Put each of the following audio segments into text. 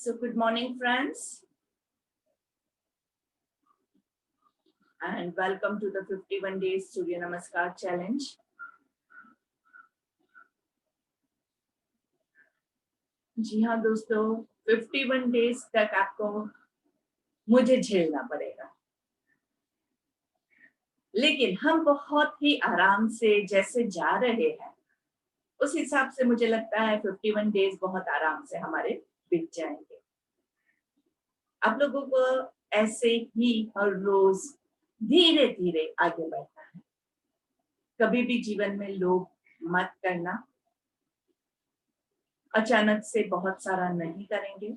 So good morning, friends, and welcome to the 51 days Surya Namaskar challenge. जी हाँ दोस्तों, 51 days तक आपको मुझे झेलना पड़ेगा, लेकिन हम बहुत ही आराम से जैसे जा रहे हैं उस हिसाब से मुझे लगता है 51 डेज बहुत आराम से हमारे बीत जाएंगे। आप लोगों को ऐसे ही हर रोज धीरे धीरे आगे बढ़ना है। कभी भी जीवन में लोभ मत करना, अचानक से बहुत सारा नहीं करेंगे।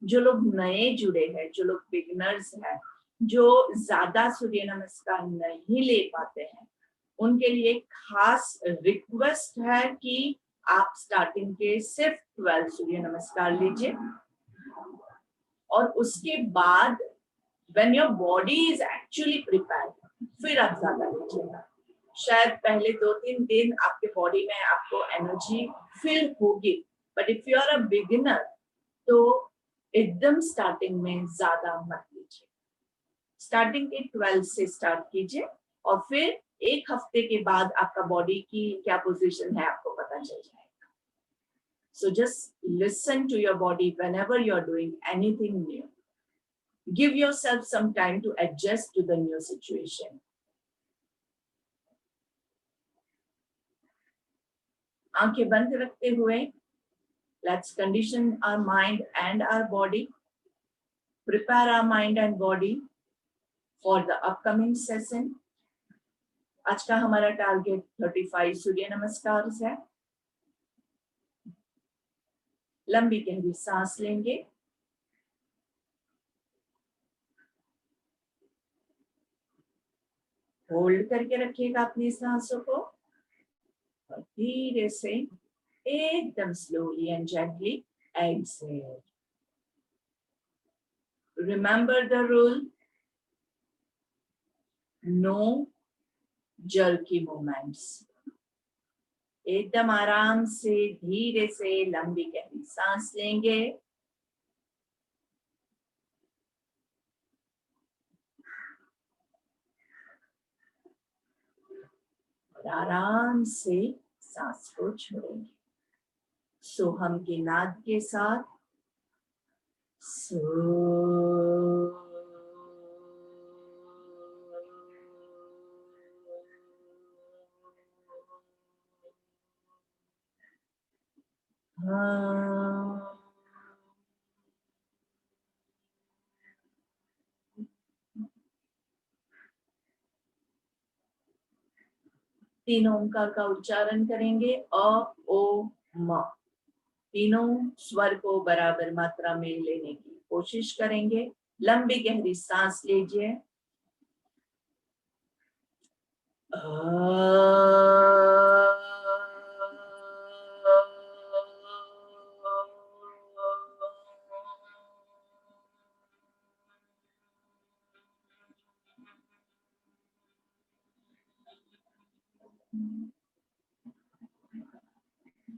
जो लोग नए जुड़े हैं, जो लोग बिगिनर्स हैं, जो ज्यादा सूर्य नमस्कार नहीं ले पाते हैं, उनके लिए खास रिक्वेस्ट है कि आप स्टार्टिंग के सिर्फ 12 सूर्य नमस्कार लीजिए और उसके बाद when your body is actually prepared, फिर आप ज्यादा लीजिएगा। शायद पहले 2-3 दिन आपके बॉडी में आपको एनर्जी फील होगी, but if you are a beginner तो एकदम स्टार्टिंग में ज्यादा मत लीजिए। स्टार्टिंग के 12 से स्टार्ट कीजिए और फिर एक हफ्ते के बाद आपका बॉडी की क्या पोजीशन है आपको पता चल जाएगा। So just listen to your body whenever you are doing anything new. Give yourself some time to adjust to the new situation. आंखें बंद रखते हुए let's condition our mind and our body, prepare our mind and body for the upcoming session. आज का हमारा target 35 सूर्य नमस्कार है। लंबी गहरी सांस लेंगे, होल्ड करके रखिएगा अपनी सांसों को और धीरे से एकदम slowly and gently exhale. Remember the rule, no jerky movements. एकदम आराम से धीरे से लंबी गहरी सांस लेंगे और आराम से सांस को छोड़ेंगे। सोहम के नाद के साथ सो। तीनों ओंकार का उच्चारण करेंगे, अ ओ म। तीनों स्वर को बराबर मात्रा में लेने की कोशिश करेंगे। लंबी गहरी सांस लीजिए,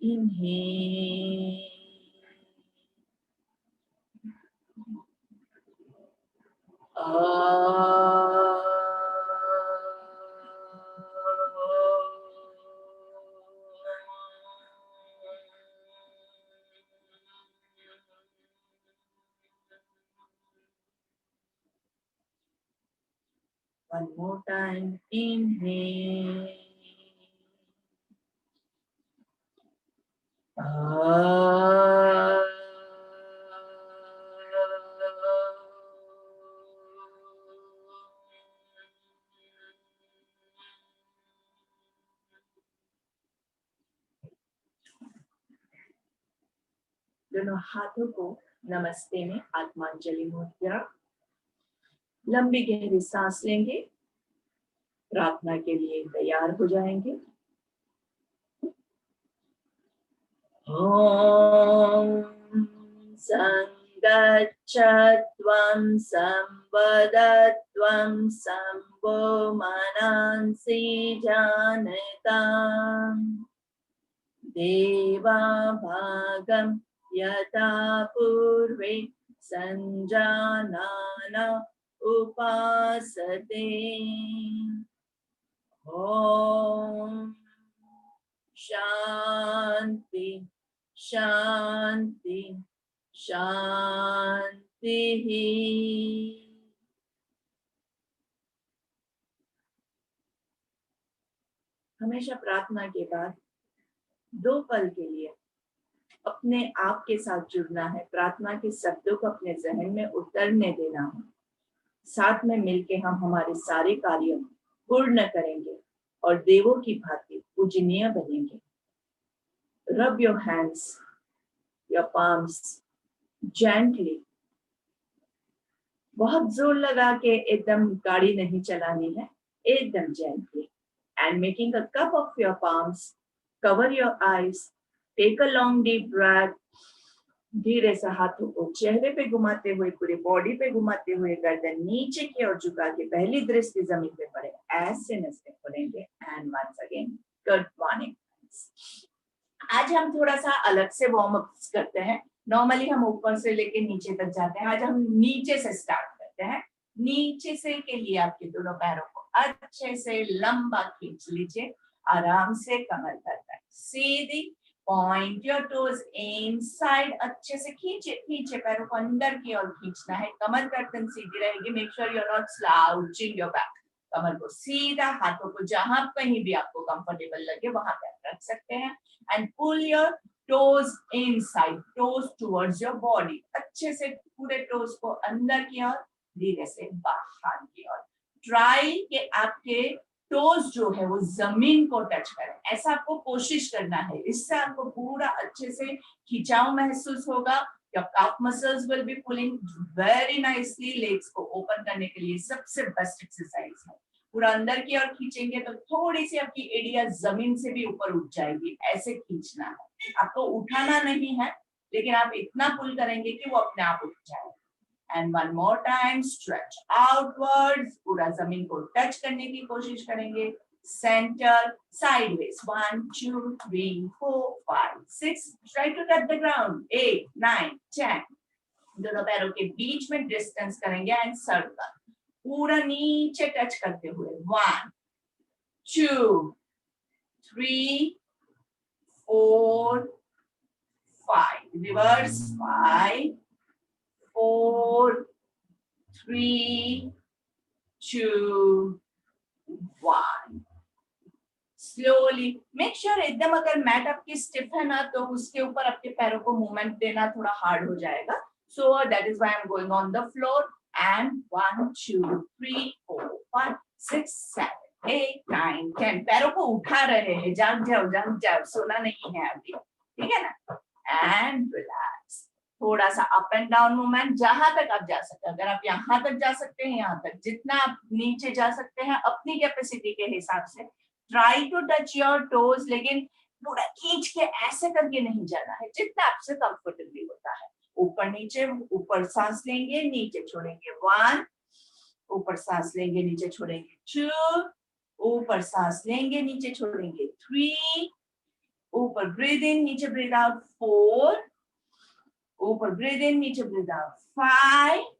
inhale, one more time, inhale, दोनों हाथों को नमस्ते में आत्मांजलि मुद्रा। लंबी गहरी सांस लेंगे, प्रार्थना के लिए तैयार हो जाएंगे। ओम संगच्छत्वं संवदत्वं संभो मनांसि जानताम् देवा भागं यथा पूर्वे संजानान उपासते। ओम शांति शांति शांति। हमेशा प्रार्थना के बाद 2 पल के लिए अपने आप के साथ जुड़ना है, प्रार्थना के शब्दों को अपने जहन में उतरने देना है। साथ में मिलके हम हमारे सारे कार्य पूर्ण करेंगे और देवों की भांति पूजनीय बनेंगे। Rub your hands, your palms gently, बहुत जोर लगा के एकदम गाड़ी नहीं चलानी है, एकदम gently. And making a cup of your palms, cover your eyes, take a long deep breath. धीरे से हाथों को चेहरे पे घुमाते हुए, पूरे बॉडी पे घुमाते हुए, गर्दन नीचे की ओर झुका के पहली दृष्टि जमीन पे पड़े, ऐसे नसें खोलेंगे। And once again good morning. आज हम थोड़ा सा अलग से वार्म अप करते हैं। नॉर्मली हम ऊपर से लेके नीचे तक जाते हैं, आज हम नीचे से स्टार्ट करते हैं। नीचे से के लिए आपके दोनों पैरों को अच्छे से लंबा खींच लीजिए, आराम से कमर तक सीधी। पॉइंट योर टोज इनसाइड, अच्छे से खींचे पैरों को अंदर की ओर खींचना है, कमर गर्दन सीधी रहेगी। Make sure you are not slouching your back. कमर को सीधा, हाथों को जहां कहीं भी आपको कंफर्टेबल लगे वहां पे रख सकते हैं। And pull your toes inside, toes towards your body. अच्छे से पूरे टोज को अंदर की ओर, धीरे से बाहर की ओर। ट्राई कि आपके टोज जो है वो जमीन को टच करें, ऐसा आपको कोशिश करना है। इससे आपको पूरा अच्छे से खिंचाव महसूस होगा। Your calf muscles will be pulling very nicely. Legs को ओपन करने के लिए सबसे बेस्ट एक्सरसाइज है। पूरा अंदर की ओर खींचेंगे तो थोड़ी सी आपकी एड़िया जमीन से भी ऊपर उठ जाएगी, ऐसे खींचना है। आपको उठाना नहीं है, लेकिन आप इतना पुल करेंगे कि वो अपने आप उठ जाए। And one more time, stretch outwards, पूरा जमीन को टच करने की कोशिश करेंगे। Center, sideways, 1, 2, 3, 4, 5, 6. Try to touch the ground. 8, 9, 10. दोनों पैरों के बीच में डिस्टेंस करेंगे एंड सर्कल, पूरा नीचे टच करते हुए। 1, 2, 3, 4, 5. Reverse. 5, 4, 3, 2, 1. स्लोली मेक श्योर एकदम, अगर मैट आपकी स्टिफ है ना तो उसके ऊपर आपके पैरों को मूवमेंट देना थोड़ा हार्ड हो जाएगा। So that is why I am going on the floor. And 1, 2, 3, 4, 5, 6, 7, 8, 9, 10। पैरों को उठा रहे हैं, जाग जाओ, सोना नहीं है अभी, ठीक है ना। एंड रिलैक्स, थोड़ा सा अप एंड डाउन मूवमेंट, जहां तक आप जा सकते हैं। अगर आप यहाँ तक जा सकते हैं, यहाँ तक, जितना आप नीचे जा सकते हैं अपनी कैपेसिटी के हिसाब से। Try to touch your toes, लेकिन पूरा खींच के ऐसे करके नहीं जाना है, जितना आपसे कंफर्टेबली होता है। ऊपर नीचे, ऊपर सांस लेंगे, नीचे छोड़ेंगे। 1, ऊपर सांस लेंगे, नीचे छोड़ेंगे। 2, ऊपर सांस लेंगे, नीचे छोड़ेंगे। 3, ऊपर ब्रीद इन, नीचे ब्रीद आउट। 4, ऊपर ब्रीद इन, नीचे ब्रीद आउट। 5,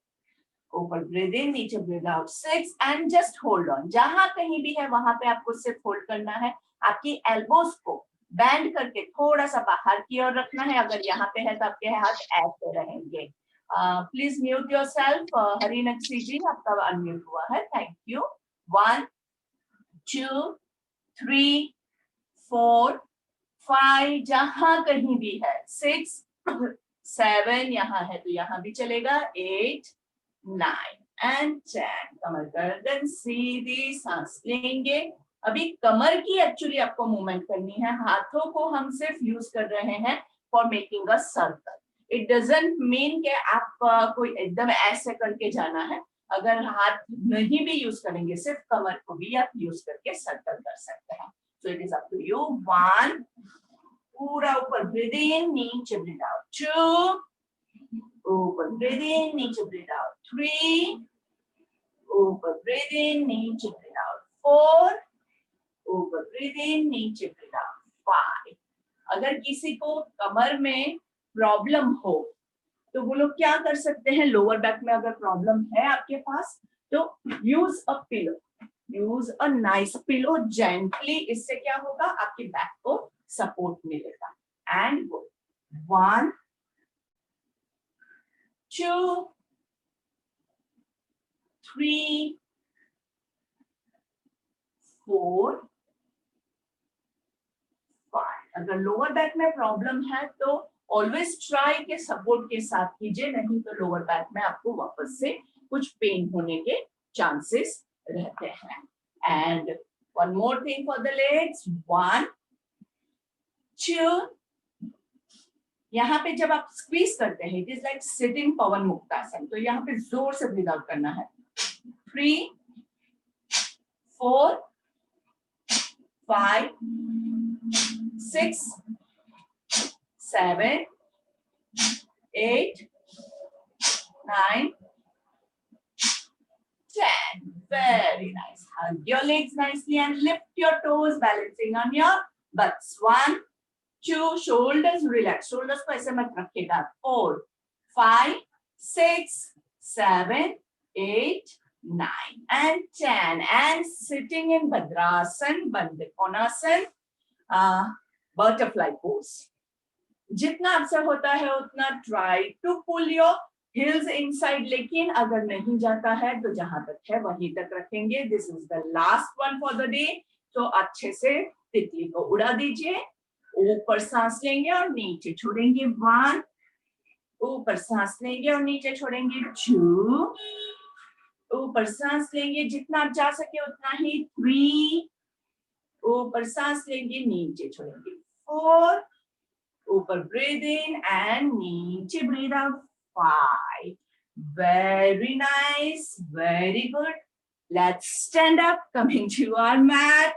ऊपर ब्रीद इन, नीचे breathe out. 6 and just hold on. जहां कहीं भी है वहां पे आपको सिर्फ होल्ड करना है। आपकी एल्बोज को बैंड करके थोड़ा सा बाहर की ओर रखना है। अगर यहाँ पे है तो आपके हाथ ऐसे रहेंगे। Please mute yourself. Hari Naksi ji, आपका अनम्यूट हुआ है, थैंक यू। 1, 2, 3, 4, 5, जहां कहीं भी है। 6, 7, यहाँ है तो यहाँ भी चलेगा। 8, 9 एंड 10। कमर गर्दन सीधी, सांस लेंगे। अभी कमर की एक्चुअली आपको मूवमेंट करनी है, हाथों को हम सिर्फ यूज कर रहे हैं for making a circle. It doesn't mean कि आप कोई एकदम ऐसे करके जाना है। अगर हाथ नहीं भी यूज करेंगे, सिर्फ कमर को भी आप यूज करके सर्कल कर सकते हैं। So it is up to you. 1, पूरा ऊपर ब्रीद इन, नीचे ब्रीद आउट। 2, ऊपर ब्रीद इन, नीचे ब्रीद आउट। 3, ऊपर ब्रीद इन, नीचे ब्रीद आउट। 4, ऊपर ब्रीद इन, नीचे ब्रीद आउट। 5। अगर किसी को कमर में प्रॉब्लम हो तो वो लोग क्या कर सकते हैं, लोअर बैक में अगर प्रॉब्लम है आपके पास तो use a pillow, use a nice pillow gently, इससे क्या होगा आपके बैक को सपोर्ट मिलेगा। एंड 1 2 3 4 5। अगर लोअर बैक में प्रॉब्लम है तो ऑलवेज ट्राई के सपोर्ट के साथ कीजिए, नहीं तो लोअर बैक में आपको वापस से कुछ पेन होने के चांसेस रहते हैं। And one more thing for the legs, 1 2। यहाँ पे जब आप स्क्वीज करते हैं, इट इज लाइक सिटिंग पवन मुक्तासन, तो यहाँ पे जोर से ब्रीथ आउट करना है। 3 4 5 6 7 8 9 10. Very nice. Hug your legs nicely and lift your toes, balancing on your butts. 1 2, shoulders relax, shoulders को ऐसे मत रखिएगा। 4 5 6 7 8 9 and 10. And sitting in Bhadrasan, Bandha Konasana, butterfly pose. जितना आपसे होता है उतना try to pull your heels inside, लेकिन अगर नहीं जाता है तो जहां तक है वहीं तक रखेंगे। This is the last one for the day. तो अच्छे से तितली को उड़ा दीजिए, ऊपर सांस लेंगे और नीचे छोड़ेंगे। 1, ऊपर सांस लेंगे और नीचे छोड़ेंगे। 2, ऊपर सांस लेंगे, जितना आप जा सके उतना ही। 3, ऊपर सांस लेंगे, नीचे छोड़ेंगे। 4, ऊपर ब्रीथ इन एंड नीचे breathe out. 5, very nice, very good. Let's stand up, coming to our mat.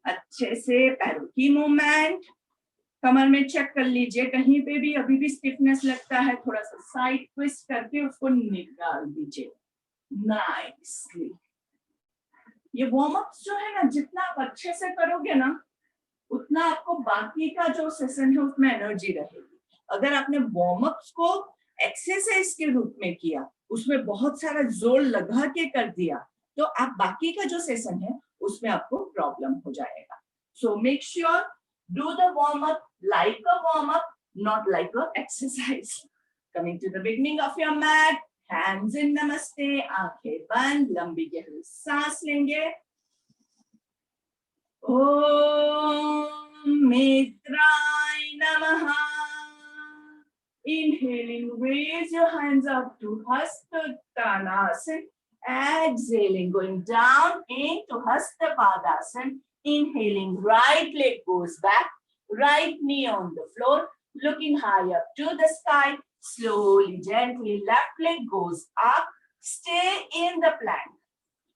अच्छे से पैरों की मूवमेंट, कमर में चेक कर लीजिए, कहीं पे भी अभी भी स्टिफनेस लगता है, थोड़ा सा साइड ट्विस्ट करके उसको निकाल दीजिए नाइसली। ये वार्म अप जो है ना, जितना आप अच्छे से करोगे ना उतना आपको बाकी का जो सेशन है उसमें एनर्जी रहेगी। अगर आपने वार्म अप्स को एक्सरसाइज के रूप में किया, उसमें बहुत सारा जोर लगा के कर दिया, तो आप बाकी का जो सेशन है उसमें आपको प्रॉब्लम हो जाएगा। So make sure do the warm up like a warm up, not like a exercise. Coming to the beginning of your mat, hands in namaste, आंखें बंद, लंबी गहरी सांस लेंगे। ओम मित्राय नमः। Inhaling, raise your hands up to Hastottanasana. Exhaling, going down into Hastapadasana. Inhaling, right leg goes back, right knee on the floor, looking high up to the sky. Slowly, gently, left leg goes up. Stay in the plank.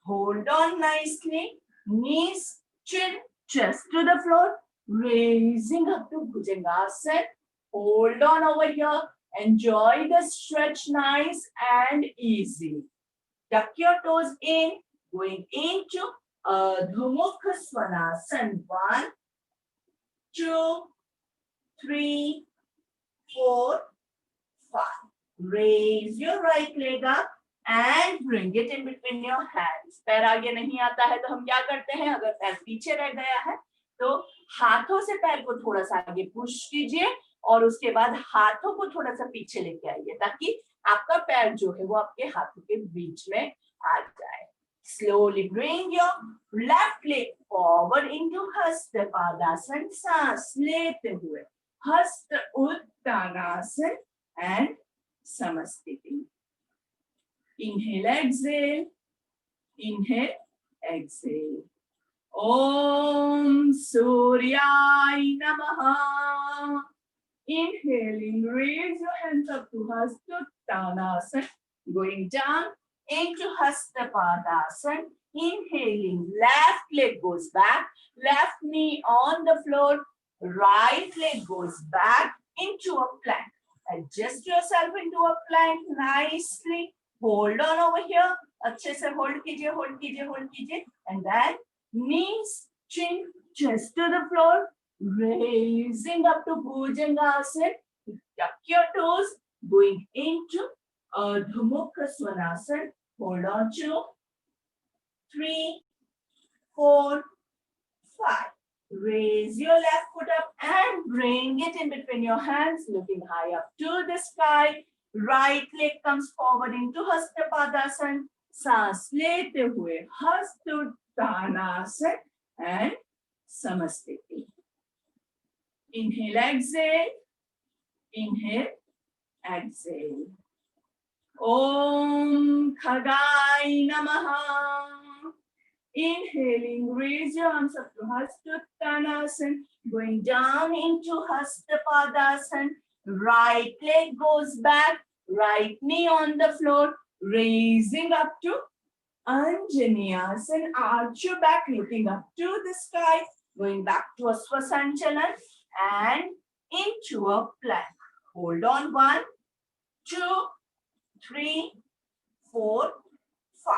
Hold on nicely. Knees, chin, chest to the floor. Raising up to Bhujangasana. Hold on over here. Enjoy the stretch, nice and easy. Tuck your toes in, going into Adho Mukha Svanasana. 1 2 3 4 5. Raise your right leg up and bring it in between your hands. पैर आगे नहीं आता है तो हम क्या करते हैं, अगर पैर पीछे रह गया है तो हाथों से पैर को थोड़ा सा आगे पुश कीजिए और उसके बाद हाथों को थोड़ा सा पीछे लेके आइए, ताकि आपका पैर जो है वो आपके हाथों के बीच में आ जाए। Slowly bring your left leg forward into Hasta Padasana. सांस लेते हुए Hasta Uttanasana and Samasthiti. Inhale, exhale. Inhale, exhale. Om Suryaya Namaha. Inhaling, raise your hands up to Hasta Uttanasana. Going down into Hasta Padasana. Inhaling, left leg goes back, left knee on the floor, right leg goes back into a plank. Adjust yourself into a plank nicely. Hold on over here. अच्छे से hold कीजिए, hold कीजिए, hold कीजिए. And then knees, chin, chest to the floor. Raising up to Bhujangasana. Tuck your toes, going into Ardha Mukha Svanasana. Hold on, 2, 3, 4, 5. Raise your left foot up and bring it in between your hands, looking high up to the sky. Right leg comes forward into Hasta Padasana. सांस लेते हुए हस्त Uttanasana and Samasthiti. Inhale, exhale. Inhale, exhale. Om Khagay Namaha. Inhaling, raise your arms up to Hasta Uttanasana. Going down into Hasta Padasana. Right leg goes back. Right knee on the floor. Raising up to Anjaneyasana. Arch your back, looking up to the sky. Going back to a Swasanchalan and into a plank. Hold on. 1, 2, 3, 4, 5.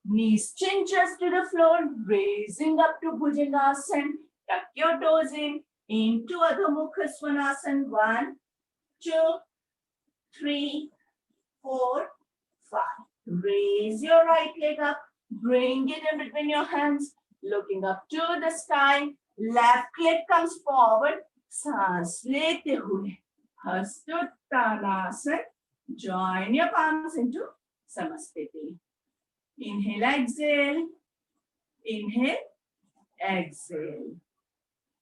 Knees chinches to the floor, raising up to Bhujangasana. Tuck your toes in, into Adho Mukha Svanasana. 1, 2, 3, 4, 5. Raise your right leg up, bring it in between your hands, looking up to the sky. Left leg comes forward, सांस लेते हुए हस्त Uttanasana. Join your palms into Samasthiti. Inhale, exhale. Inhale, exhale.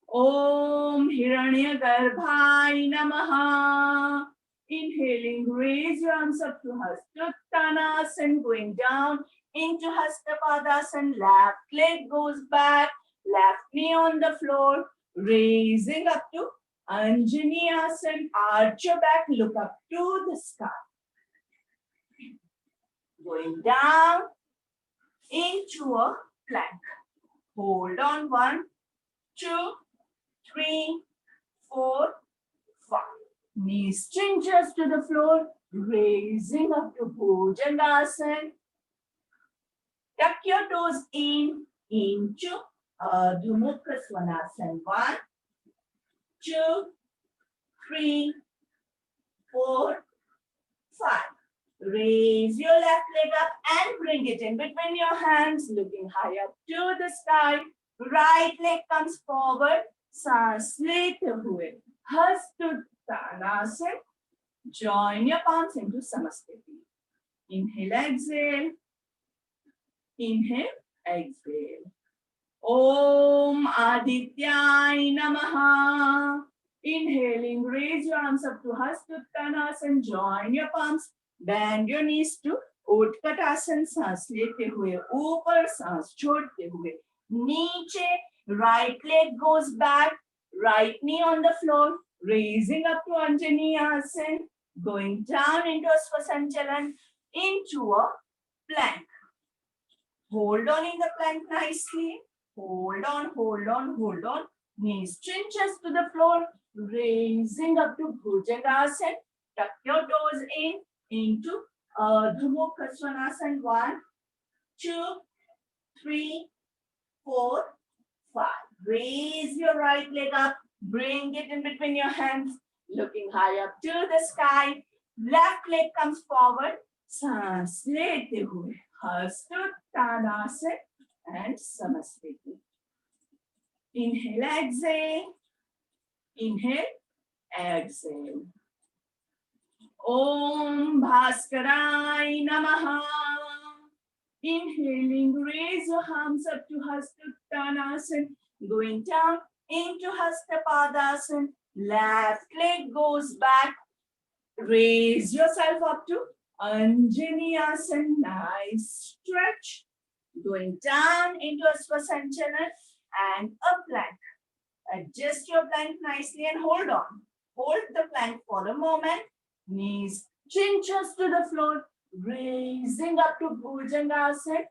Om Hiranyagarbhai Namaha. Inhaling, raise your arms up to Hasta Uttanasana, going down into Hasta Padasana. Left leg goes back, left knee on the floor, raising up to Anjaneyasana. Arch your back, look up to the sky. Going down into a plank. Hold on. 1, 2, 3, 4, 5. Knees chinches to the floor, raising up to Bhujangasana. Tuck your toes in into Ardha Mukha Svanasana. 1, 2, 3, 4, 5. Raise your left leg up and bring it in between your hands, looking high up to the sky. Right leg comes forward, सांस लेते हुए हस्त Uttanasana. Join your palms into Samasthiti. Inhale, exhale. Inhale, exhale. Om Adityay Namaha. Inhaling, raise your arms up to Hasta Uttanasana. Join your palms. Bend your knees to Utkatasana. सांस लेते हुए ऊपर, सांस छोड़ते हुए नीचे. Right leg goes back, right knee on the floor, raising up to Anjaneyasana, going down into a Swasanchalan, into a plank. Hold on in the plank nicely. Hold on, hold on, hold on. Knees chinches to the floor, raising up to Bhujangasana. Tuck your toes in into Ardha Mukha Svanasana. 1, 2, 3, 4, 5. Raise your right leg up, bring it in between your hands, looking high up to the sky. Left leg comes forward, सांस लेते हुए हस्त Uttanasana and Samasthiti. Inhale, exhale. Inhale, exhale. Om Bhaskarai Namaha. Inhaling, raise your arms up to Hasta Uttanasana, going down into Hasta Padasana. Left leg goes back. Raise yourself up to Anjaneyasana. Nice stretch. Going down into a Swasanchalan and a plank. Adjust your plank nicely and hold on. Hold the plank for a moment. Knees chinches to the floor, raising up to Bhujangasana.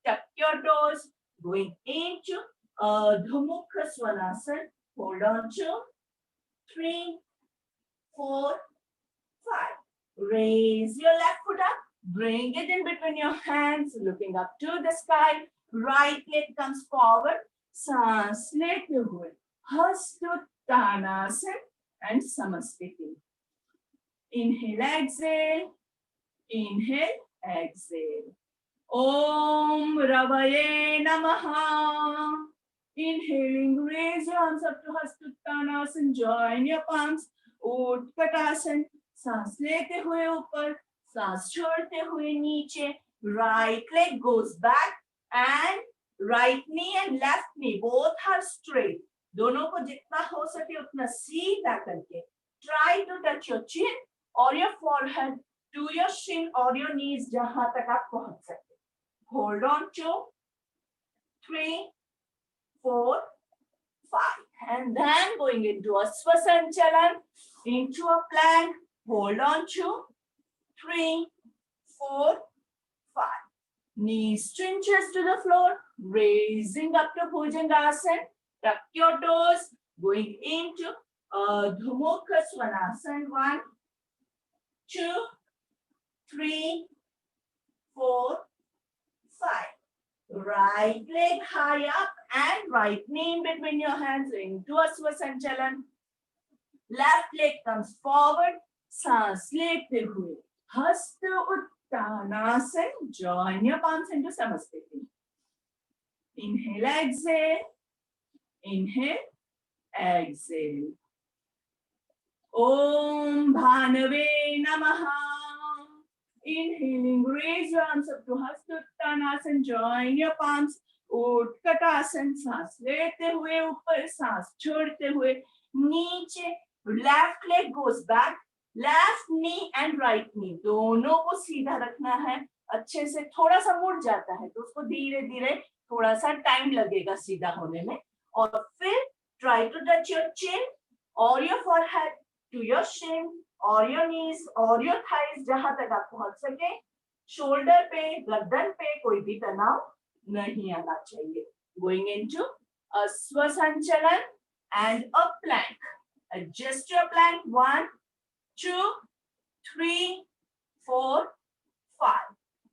Tuck your toes, going into Ardha Mukha Svanasana. Hold on. 2, 3, 4, 5. Raise your left foot up, bring it in between your hands, looking up to the sky. Right leg comes forward, सांस लेते हुए हस्त Uttanasana and Samasthiti. Inhale, exhale. Inhale, exhale. Om Ravaye Namaha. Inhaling, raise your arms up to Hastuttanasana. Join your palms. Utkatasana. सांस लेते हुए ऊपर, सांस छोड़ते हुए नीचे. Right leg goes back and right knee and left knee both are straight. दोनों को जितना हो सके उतना सीधा करके. Try to touch your chin or your forehead to your shin or your knees जहां तक आप पहुंच सके. Hold on to 3, 4, 5. And then going into a Swasanchalan, into a plank. Hold on to 3, 4, 5. Knees cinches to the floor, raising up to Bhujangasana. Tuck your toes, going into Ardha Mukha Svanasana. 1, 2, 3, 4, 5. Right leg high up and right knee in between your hands into a Swasanchalan. Left leg comes forward, सांस लेते हुए हस्त Uttanasana. Join your palms into Samasthiti. Inhale, exhale. Inhale, exhale. Om Bhanave Namaha. Inhaling, raise your arms up to Hastuttanasana. Join your palms. Utkatasana. सांस लेते हुए ऊपर, सांस छोड़ते हुए नीचे. Left leg goes back. Left knee and right knee दोनों को सीधा रखना है. अच्छे से थोड़ा सा मुड़ जाता है तो उसको धीरे धीरे थोड़ा सा टाइम लगेगा सीधा होने में. और फिर try to touch your chin or your forehead to your shin or your knees or your thighs जहां तक आप पहुंच सके. शोल्डर पे, गर्दन पे कोई भी तनाव नहीं आना चाहिए. Going into a Swasanchalan and a plank. Adjust your plank. 1, 2, 3, 4, 5.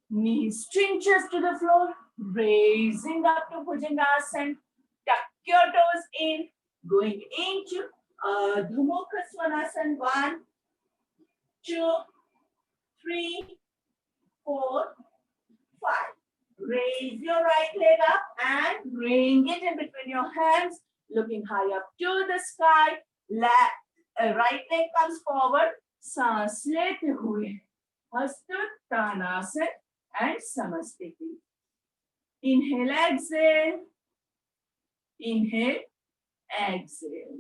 Knees cinches to the floor, raising up to Bhujangasana. Tuck your toes in, going into Ardha Mukha Svanasana. 1, 2, 3, 4, 5. Raise your right leg up and bring it in between your hands, looking high up to the sky. Right leg comes forward, सांस लेते हुए हस्तोत्तानासन and Samasthiti. Inhale, exhale. Inhale, exhale.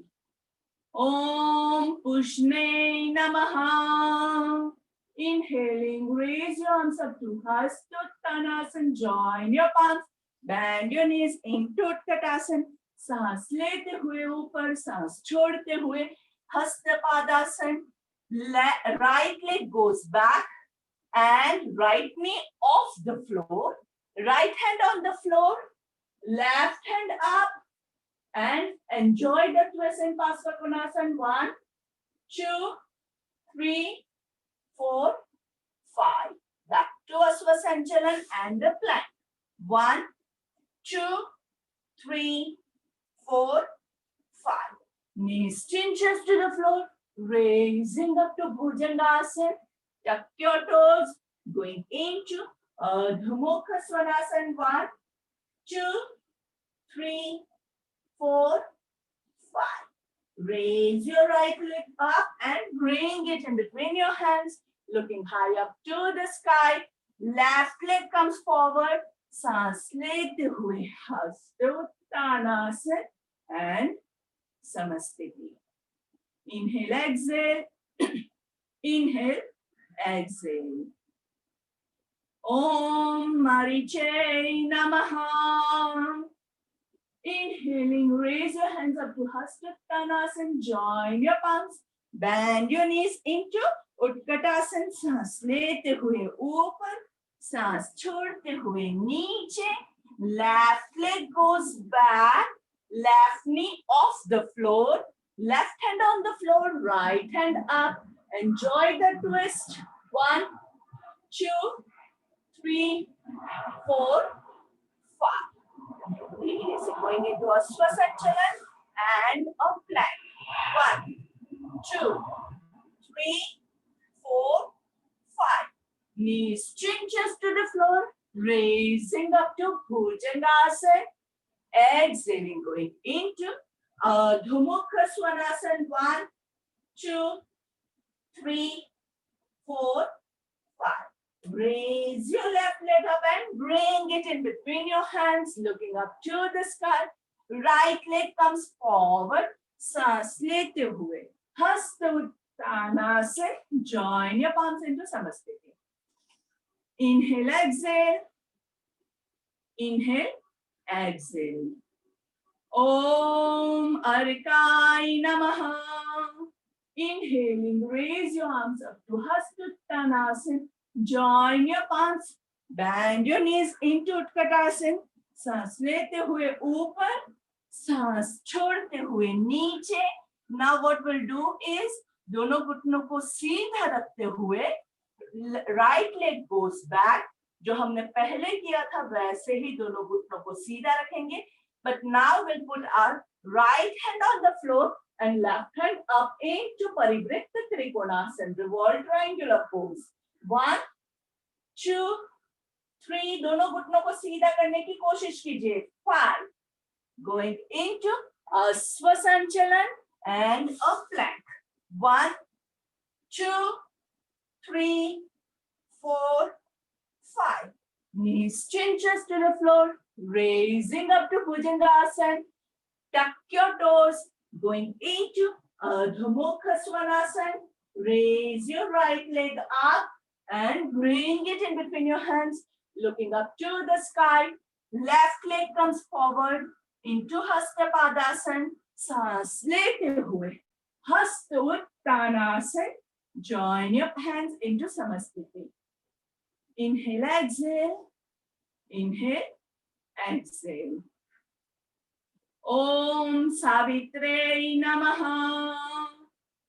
Om Pushne Namaha. Inhaling, raise your arms up to Hastottanasana. Join your palms, bend your knees into Utkatasana. सांस लेते हुए ऊपर, सांस छोड़ते हुए Hastapadasana. Right leg goes back and right knee off the floor. Right hand on the floor, left hand up, and enjoy the twist in Parsvakonasana. 1, 2, 3, 4, 5. Back to a Swasanchalan and the plank. 1, 2, 3, 4, 5. Knees cinches to the floor, raising up to Bhujangasana. Tuck your toes, going into Ardha Mukha Svanasana. 1, 2, 3, 4, 5. Raise your right leg up and bring it in between your hands, looking high up to the sky. Left leg comes forward, सांस लेते हुए Hastottanasana and Samasthiti. Inhale, exhale. Inhale, exhale. Om Mariche Namaha. Inhaling, raise your hands up to Hastottanasana. Join your palms. Bend your knees into Utkatasana. सांस लेते हुए ऊपर, सांस छोड़ते हुए नीचे. Left leg goes back. Left knee off the floor. Left hand on the floor. Right hand up. Enjoy the twist. 1, 2, 3, 4, 5. Release it. Going into a Swasanchalan and a plank. 1, 2, 3, 4, 5. Knees chinches to the floor, raising up to Bhujangasana. Exhaling, going into Adho Mukha Svanasana. 1, 2, 3, 4, 5. Raise your left leg up and bring it in between your hands, looking up to the sky. Right leg comes forward, सांस लेते हुए हस्त उत्ताना से join your palms into Samasthiti. Inhale, exhale. Inhale, exhale. Om Arkai Namaha. Inhaling, raise your arms up to Hastuttanasana. Join your palms. Bend your knees into Utkatasana. सांस लेते हुए ऊपर, सांस छोड़ते हुए नीचे. Now what we'll do is दोनों घुटनों को सीधा रखते हुए right leg goes back. जो हमने पहले किया था वैसे ही दोनों घुटनों को सीधा रखेंगे. But now we'll put our right hand on the floor and left hand up into Parivritta Trikonasana, revolve triangular pose. 1, 2, 3. दोनों घुटनों को सीधा करने की कोशिश कीजिए. 5. Going into a Swasanchalan and a plank. 1, 2, 3, 4, 5. Knees chinches to the floor, raising up to Bhujangasana. Tuck your toes, going into Adho Mukha Svanasana. Raise your right leg up and bring it in between your hands, looking up to the sky. Left leg comes forward into Hasta Padasana. सांस लेते हुए हस्त Uttanasana. Join your hands into Samasthiti. Inhale, exhale. Inhale, exhale. Om Savitre Namaha.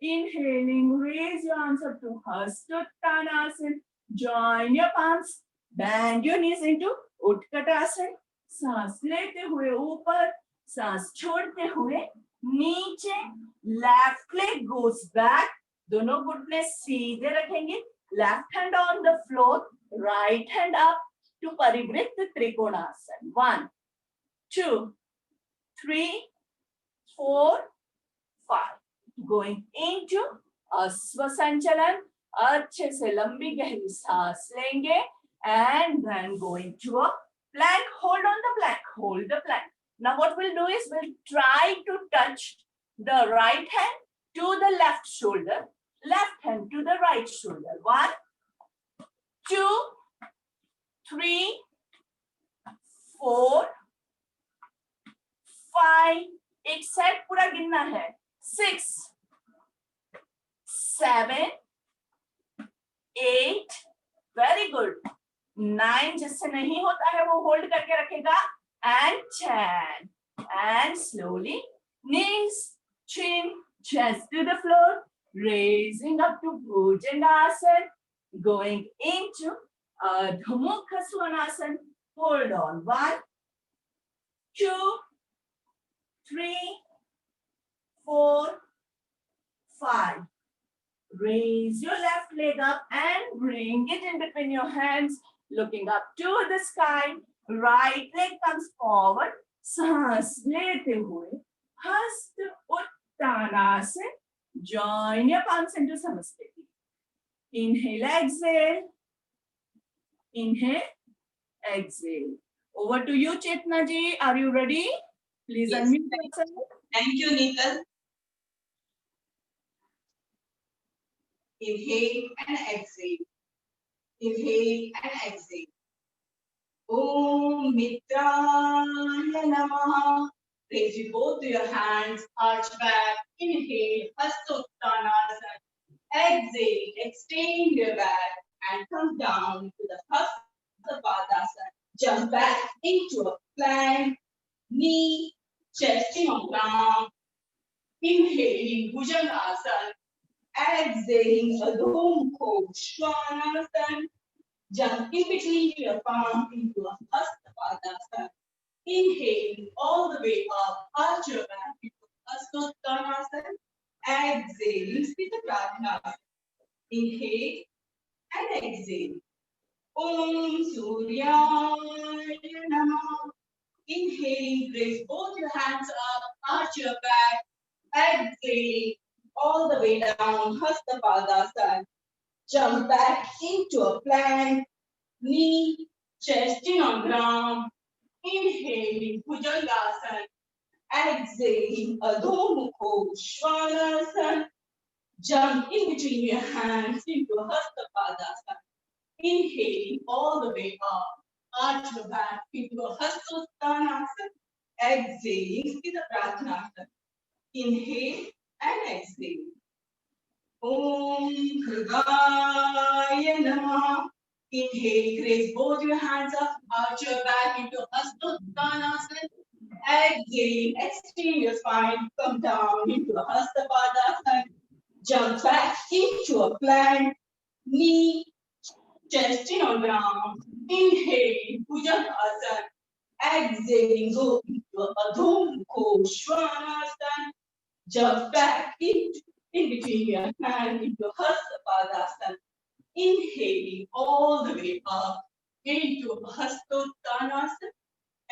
Inhaling, raise your arms up to Hastuttanasana. Join your palms. Bend your knees into Utkatasana. सांस लेते हुए ऊपर, सांस छोड़ते हुए नीचे. Left leg goes back. दोनों घुटने सीधे रखेंगे. Left hand on the floor, right hand up to Parivritta Trikonasana. 1, 2, 3, 4, 5. Going into Asvasanchalan. अच्छे से लंबी गहरी सांस लेंगे and then going to a plank. Hold on the plank. Hold the plank. Now what we'll do is we'll try to touch the right hand to the left shoulder, left hand to the right shoulder. 1, 2, 3, 4, 5. एक set पूरा गिनना है. 6, 7, 8. Very good. 9 जिससे नहीं होता है वो hold करके रखेगा. And 10. And slowly knees, chin, chest to the floor, raising up to Bhujangasana, going into Adho Mukha Svanasana. Hold on. 1, 2, 3, 4, 5. Raise your left leg up and bring it in between your hands, looking up to the sky. Right leg comes forward. सांस लेते हुए हस्त Uttanasana. Join your palms into Samasthiti. Inhale, exhale. Inhale, exhale. Over to you, Chetna ji. Are you ready? Please Yes. unmute yourself. Thank you, Neetal. Inhale and exhale. Inhale and exhale. Om Mitraya Namaha. Raise both your hands, arch back. Inhale, Hastottanasana. Exhale, extend your back and come down to the Hastapadasana. Jump back into a plank, knee, chest on ground. Inhaling Bhujangasana. Exhaling Adho Mukha Svanasana. Jump in between your palm into a Hastapadasana. Inhaling all the way up, arch your back into Hastottanasana. Exhaling Sthita Pratyasana. Inhale and exhale. Om Suryaya Namah. Inhaling, raise both your hands up, arch your back. Exhale all the way down, Hasta Padasana. Jump back into a plank, knee, chest in on ground. Inhaling, Bhujangasana. Exhaling, Adho Mukha Svanasana. Jump in between your hands into Hasta Padasana. Inhaling all the way up, arch your back into a Hastottanasana. Exhaling, Sthita Pratnasana. Inhale and exhale. Om Bhagaya Namah. Inhale, raise both your hands up, arch your back into Hastottanasana. Exhale, extend your spine, come down into a Hasta Padasana. Jump back into a plank, knee, chest in on ground. Inhale, Bhujangasana. Exhaling, go into a Adho Mukha Svanasana. Jump back in between your hands into Hasta Padasana. Inhaling all the way up into Hastottanasana.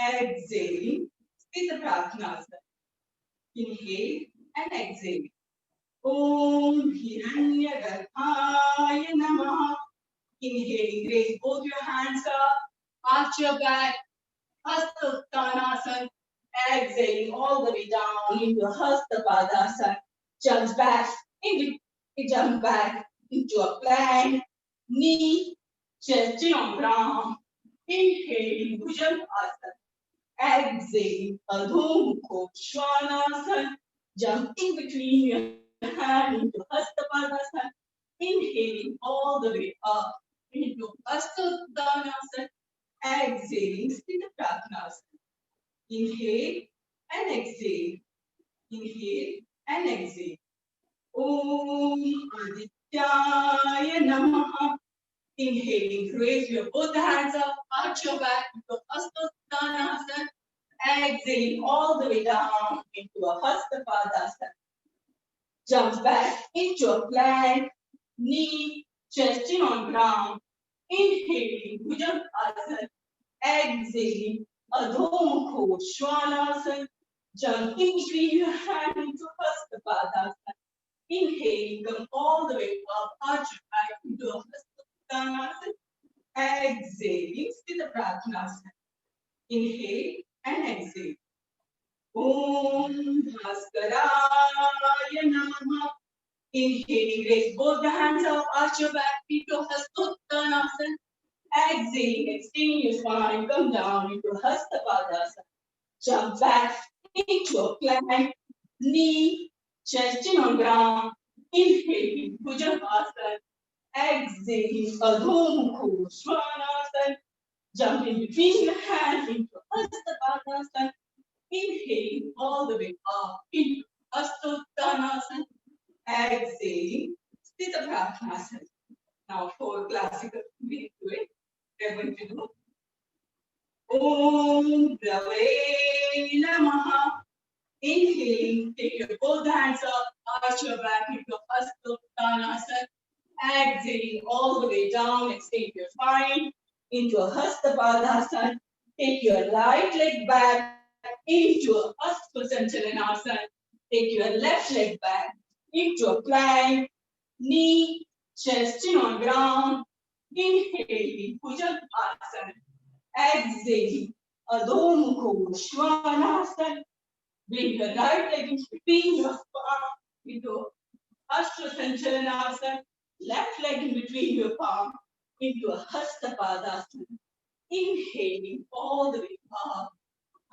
Exhaling, Sthita Pratnasana. Inhale and exhale. Om Hiranyagarbhaya Namah. Inhaling, raise both your hands up, arch your back, Hastottanasana. Exhaling all the way down into Hasta Padasana. Jump back into a plank, knee, chest in on ground. Inhaling, Bhujangasana. Exhaling, Adho Mukha Svanasana. Jump in between your hands into Hasta Padasana. Inhaling all the way up into Hastottanasana. Exhaling, Sthita Pratnasana. Inhale and exhale. Inhale and exhale. Om Adityaya Namah. Inhaling, raise your both hands up, arch your back into Hastottanasana. Exhaling all the way down into a Hasta Padasana. Jump back into a plank, knee, chest in on ground. Inhaling, Bhujangasana. Exhaling, Adho Mukha Svanasana. Jump in between your hands into Hasta Padasana. Inhaling, come all the way up, arch your back into a Hastottanasana. Exhaling, Sthita Pratnasana. Inhale and exhale. Om Bhaskaraya Namah. Inhaling, raise both the hands up, arch your back, into Hastottanasana. Exhaling, extend your spine, come down into Hasta Padasana. Jump back into a plank, knee, chest in on ground. Inhaling, Bhujangasana. Exhaling, Adho Mukha Svanasana. Jump in between your hands into Hasta Padasana. Inhaling all the way up into Hastottanasana. Exhaling, Sthita Pratnasana. Now for classical we do it. We're going to do Om Drave Namaha. Inhaling, take your both hands up, arch your back into Hastottanasana. Exhaling all the way down, extend your spine into a Hasta Padasana. Take your right leg back into a Hastachanchalanasana. Take your left leg back into a plank, knee, chest in on ground. Inhaling, Bhujangasana. Exhaling, Adho Mukha Svanasana. Bring your right leg in between your palm into Hastachanchalanasana. Left leg in between your palm into a Hasta Padasana. Inhaling all the way up.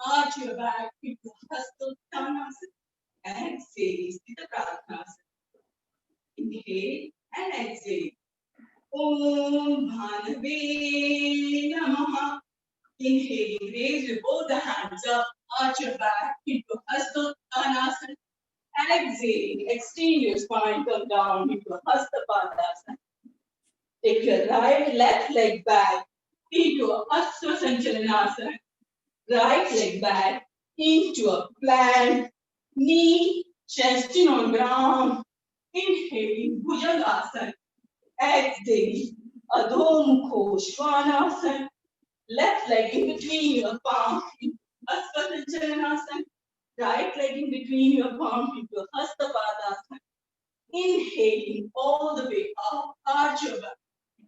Arch your back into Hastottanasana. Exhale, Sthita Pratnasana. Inhale and exhale. Om Bhanave Namaha. Inhaling, raise your both the hands up, arch your back into Hastottanasana. Exhaling, extend your spine, come down into Hasta Padasana. Take your left leg back into Hastachanchalanasana. Right leg back into a plank, knee, chest in on ground. Inhaling, Bhujangasana. Exhale, Adho Mukha Svanasana. Left leg in between your palm into Hasta Sanchalanasana. Right leg in between your palm into Hasta Padasana. Inhaling all the way up, arch your back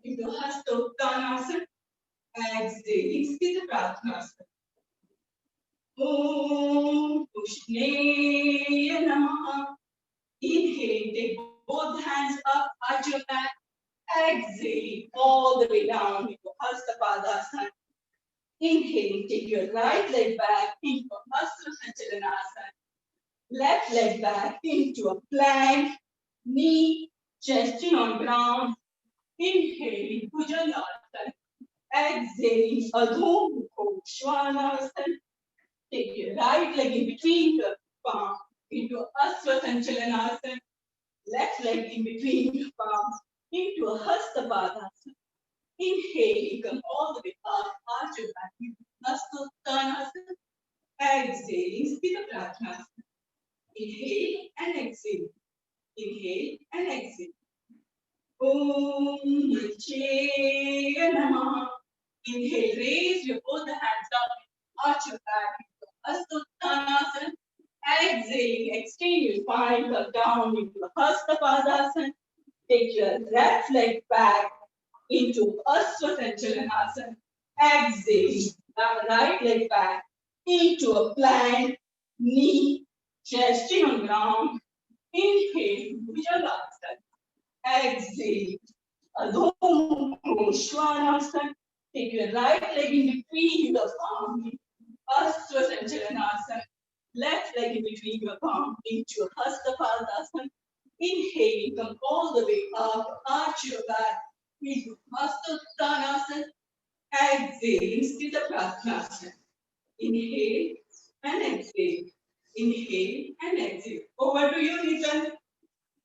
into Hasta Uttanasana. Exhaling, Sthita Pratnasana. Om Pushnaya Namaha. Inhale, take both hands up, arch your back. Exhale all the way down into Hasta Padasana. Inhale, take your right leg back into Hasta Sanchalanasana. Left leg back into a plank, knee, chest in on ground. Inhaling, Bhujangasana. Exhaling, Adho Mukha Svanasana. Take your right leg in between your palm into Asva Sanchalanasana. Left leg in between your palms into a Hasta Padasana. Inhaling, come all the way up, arch your back into Hasta Uttanasana. Exhaling, Sthita Pratnasana. Inhale and exhale. Inhale and exhale. Om Nichaya Namaha. Inhale, raise your both the hands up, arch your back into Hasta Uttanasana. Exhaling, extend your spine, come down into Hasta Padasana. Take your left leg back into Asva Sanchalanasana. Exhaling, right leg back into a plank, knee, chest in on ground. Inhale, Bhujangasana. Exhale, Adho Mukha Svanasana. Take your right leg in between the palm, Asva Sanchalanasana. Left leg in between your palm into Hasta Padasana. Inhale, come all the way up, arch your back into Hasta Uttanasana. Exhale, Sthita Pratnasana. Inhale and exhale. Inhale and exhale. Over to you, Nitin.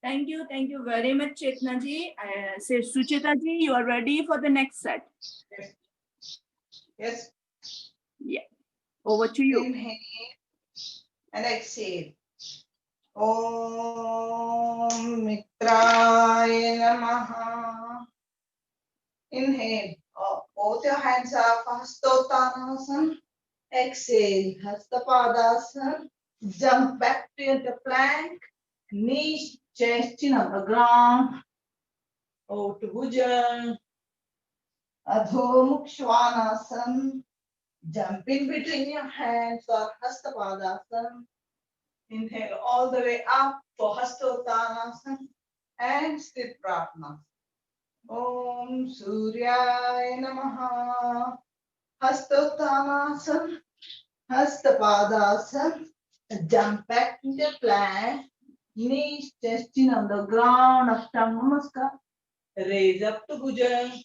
Thank you very much, Chetna ji. Say, Suchita ji, you are ready for the next set. Yes. Yeah. Over to you. Inhale and exhale. Om Mitraya Namaha. Inhale. Both your hands up. Hastottanasana. Exhale. Hastapadasana. Jump back to the plank. Knees, chest in on the ground. Over to Bhujan. Adho Mukha Svanasana. Jump in between your hands for Hastapadasana. Inhale all the way up for Hastottanasana and Sthita Pratnasana. Om Suryaya Namaha. Hastottanasana, Hastapadasana. Jump back into plank. Knees, chest in on the ground. Ashtanga Namaskar. Raise up to Bhujan.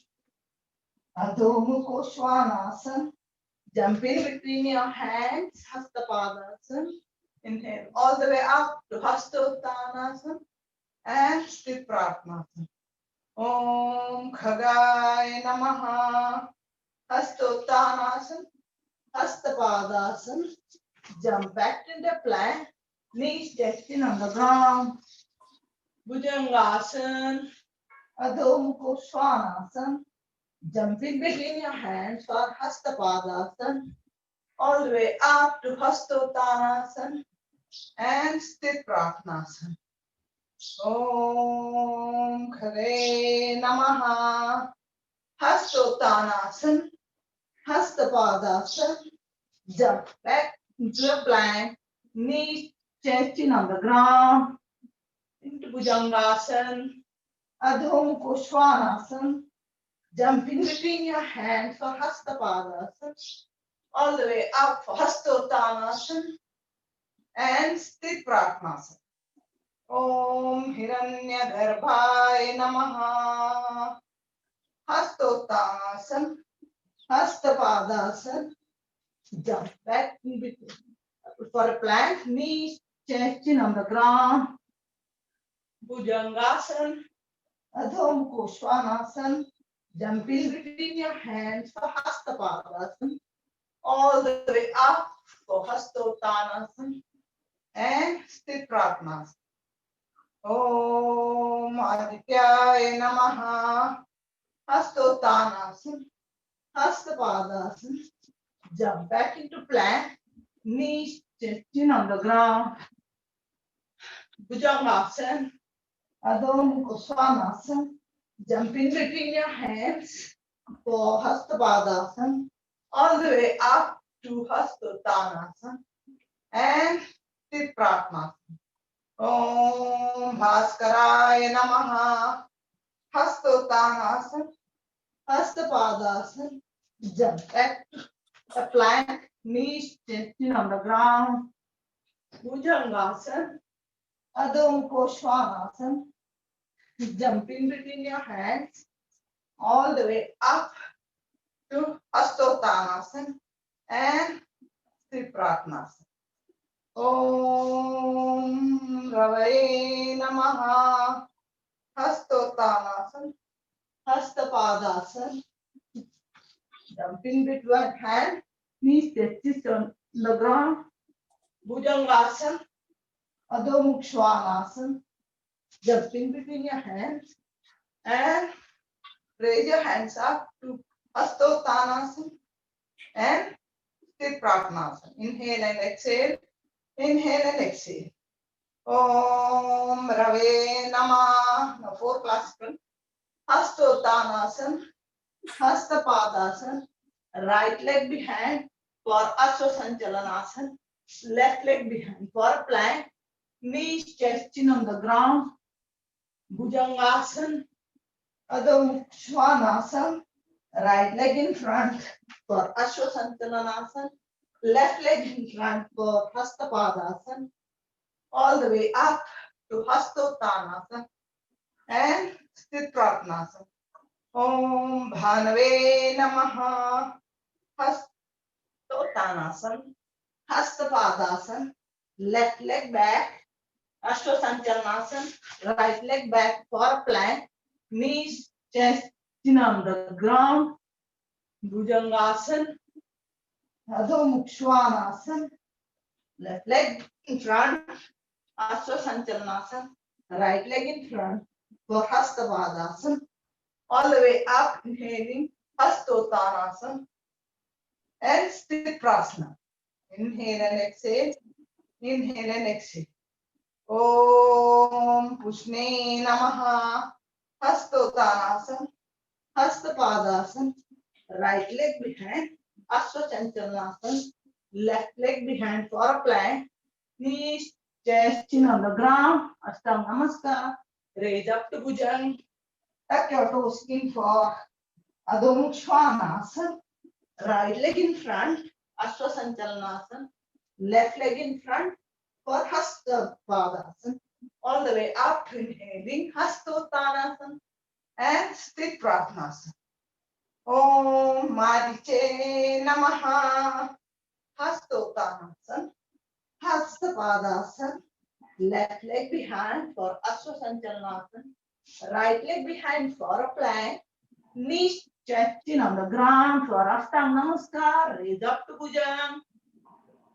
Adho Mukha Svanasana. Jump in between your hands, Hastapadasana. Inhale all the way up to Hastottanasana and Sthita Pratnasana. Om Khagaya Namaha. Hastottanasana, Hastapadasana. Jump back to the plank. Knees touching on the ground. Bhujangasana. Adho Mukha Svanasana. Jump in between your hands for Hastapadasana. All the way up to Hastottanasana and Sthita Pratnasana. Om Khare Namaha. Hastottanasana, Hastapadasana. Jump back into the plank. Knees touching on the ground. Into Bhujangasana. Adho Mukha Svanasana. Jump in between your hands for Hastapadasana. All the way up for Hastottanasana and Sthita Pratnasana. Om Hiranyagarbhaya Namaha. Hastottanasana, Hastapadasana. Jump back in between. For a plank, knees, chest in on the ground. Bhujangasana. Adho Mukha Svanasana. Jump in between your hands for Hastapadasana. All the way up for Hastottanasana and Sthita Pratnasana. Om Adityaya Namaha. Hastottanasana. Hastapadasana. Jump back into plank. Knees, chest, chin on the ground. Bhujangasana. Adho Mukha Svanasana. Jump in between your hands for Hastapadasana. All the way up to Hastottanasana. And Sit Pratmasana. Om Bhaskaraya Namaha. Hastottanasana. Hastapadasana. Jump back to the plank. Knees, chest, chin on the ground. Bhujangasana. Adho Mukha Svanasana. Jump in between your hands all the way up to Hastottanasana and Tripratmasana. Om Ravaye Namaha. Hastottanasana. Hastapadasana. Jump in between hands, knees touches on the ground. Bhujangasana. Adho Mukha Svanasana. Jump in between your hands and raise your hands up to Hastottanasana and Tripratmasana. Inhale and exhale. Inhale and exhale. Om Rave Namah. Now 4 classical. Hastottanasana. Hastapadasana. Right leg behind for Ashwasanchalanasana. Left leg behind for plank. Knees, chest, chin on the ground. Bhujangasana. Adho Mukha Svanasana. Right leg in front for Ashwasanchalanasana. Left leg in front for Hastapadasana. All the way up to Hastottanasana and Sthitrapnasana. Om Bhanave Namaha. Hastottanasana. Hastapadasana. Left leg back. Ashwasanchalanasana. Right leg back for plank. Knees, chest, chin on the ground. Bhujangasana. Adho Mukha Svanasana. Left leg in front. Ashwasanchalanasana. Right leg in front for Hastapadasana. All the way up, inhaling Hastottanasana and Sthitrasana. Inhale and exhale. Inhale and exhale. Om Pushne Namaha. Hastottanasana. Hastapadasana. Right leg behind. Ashwasanchalanasana. Left leg behind for a plank. Knees, chest, chin on the ground. Ashtanga Namaskar. Raise up to Bhujang. Tuck your toes in for Adho Mukha Svanasana. Right leg in front. Ashwasanchalanasana. Left leg in front for Hastapadasana. All the way up, inhaling Hastottanasana and Sthitrapnasana. Om Mariche Namaha. Hastottanasana. Hastapadasana. Left leg behind for Ashwasanchalanasana. Right leg behind for a plank. Knees, chest, chin on the ground for Ashtanga Namaskar. Raise up to Bhujang.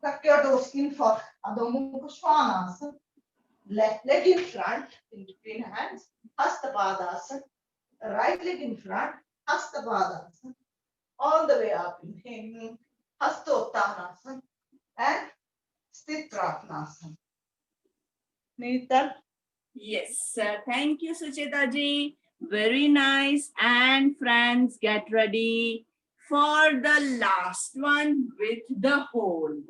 Tuck your toes in for Adho Mukha Svanasana. Left leg in front, in between hands. Hastapadasana. Right leg in front. Hastapadasana. All the way up, inhaling Hastottanasana and Sthitrapnasana. Neetal. Yes, thank you, Sucheta ji. Very nice. And friends, get ready for the last one with the hold.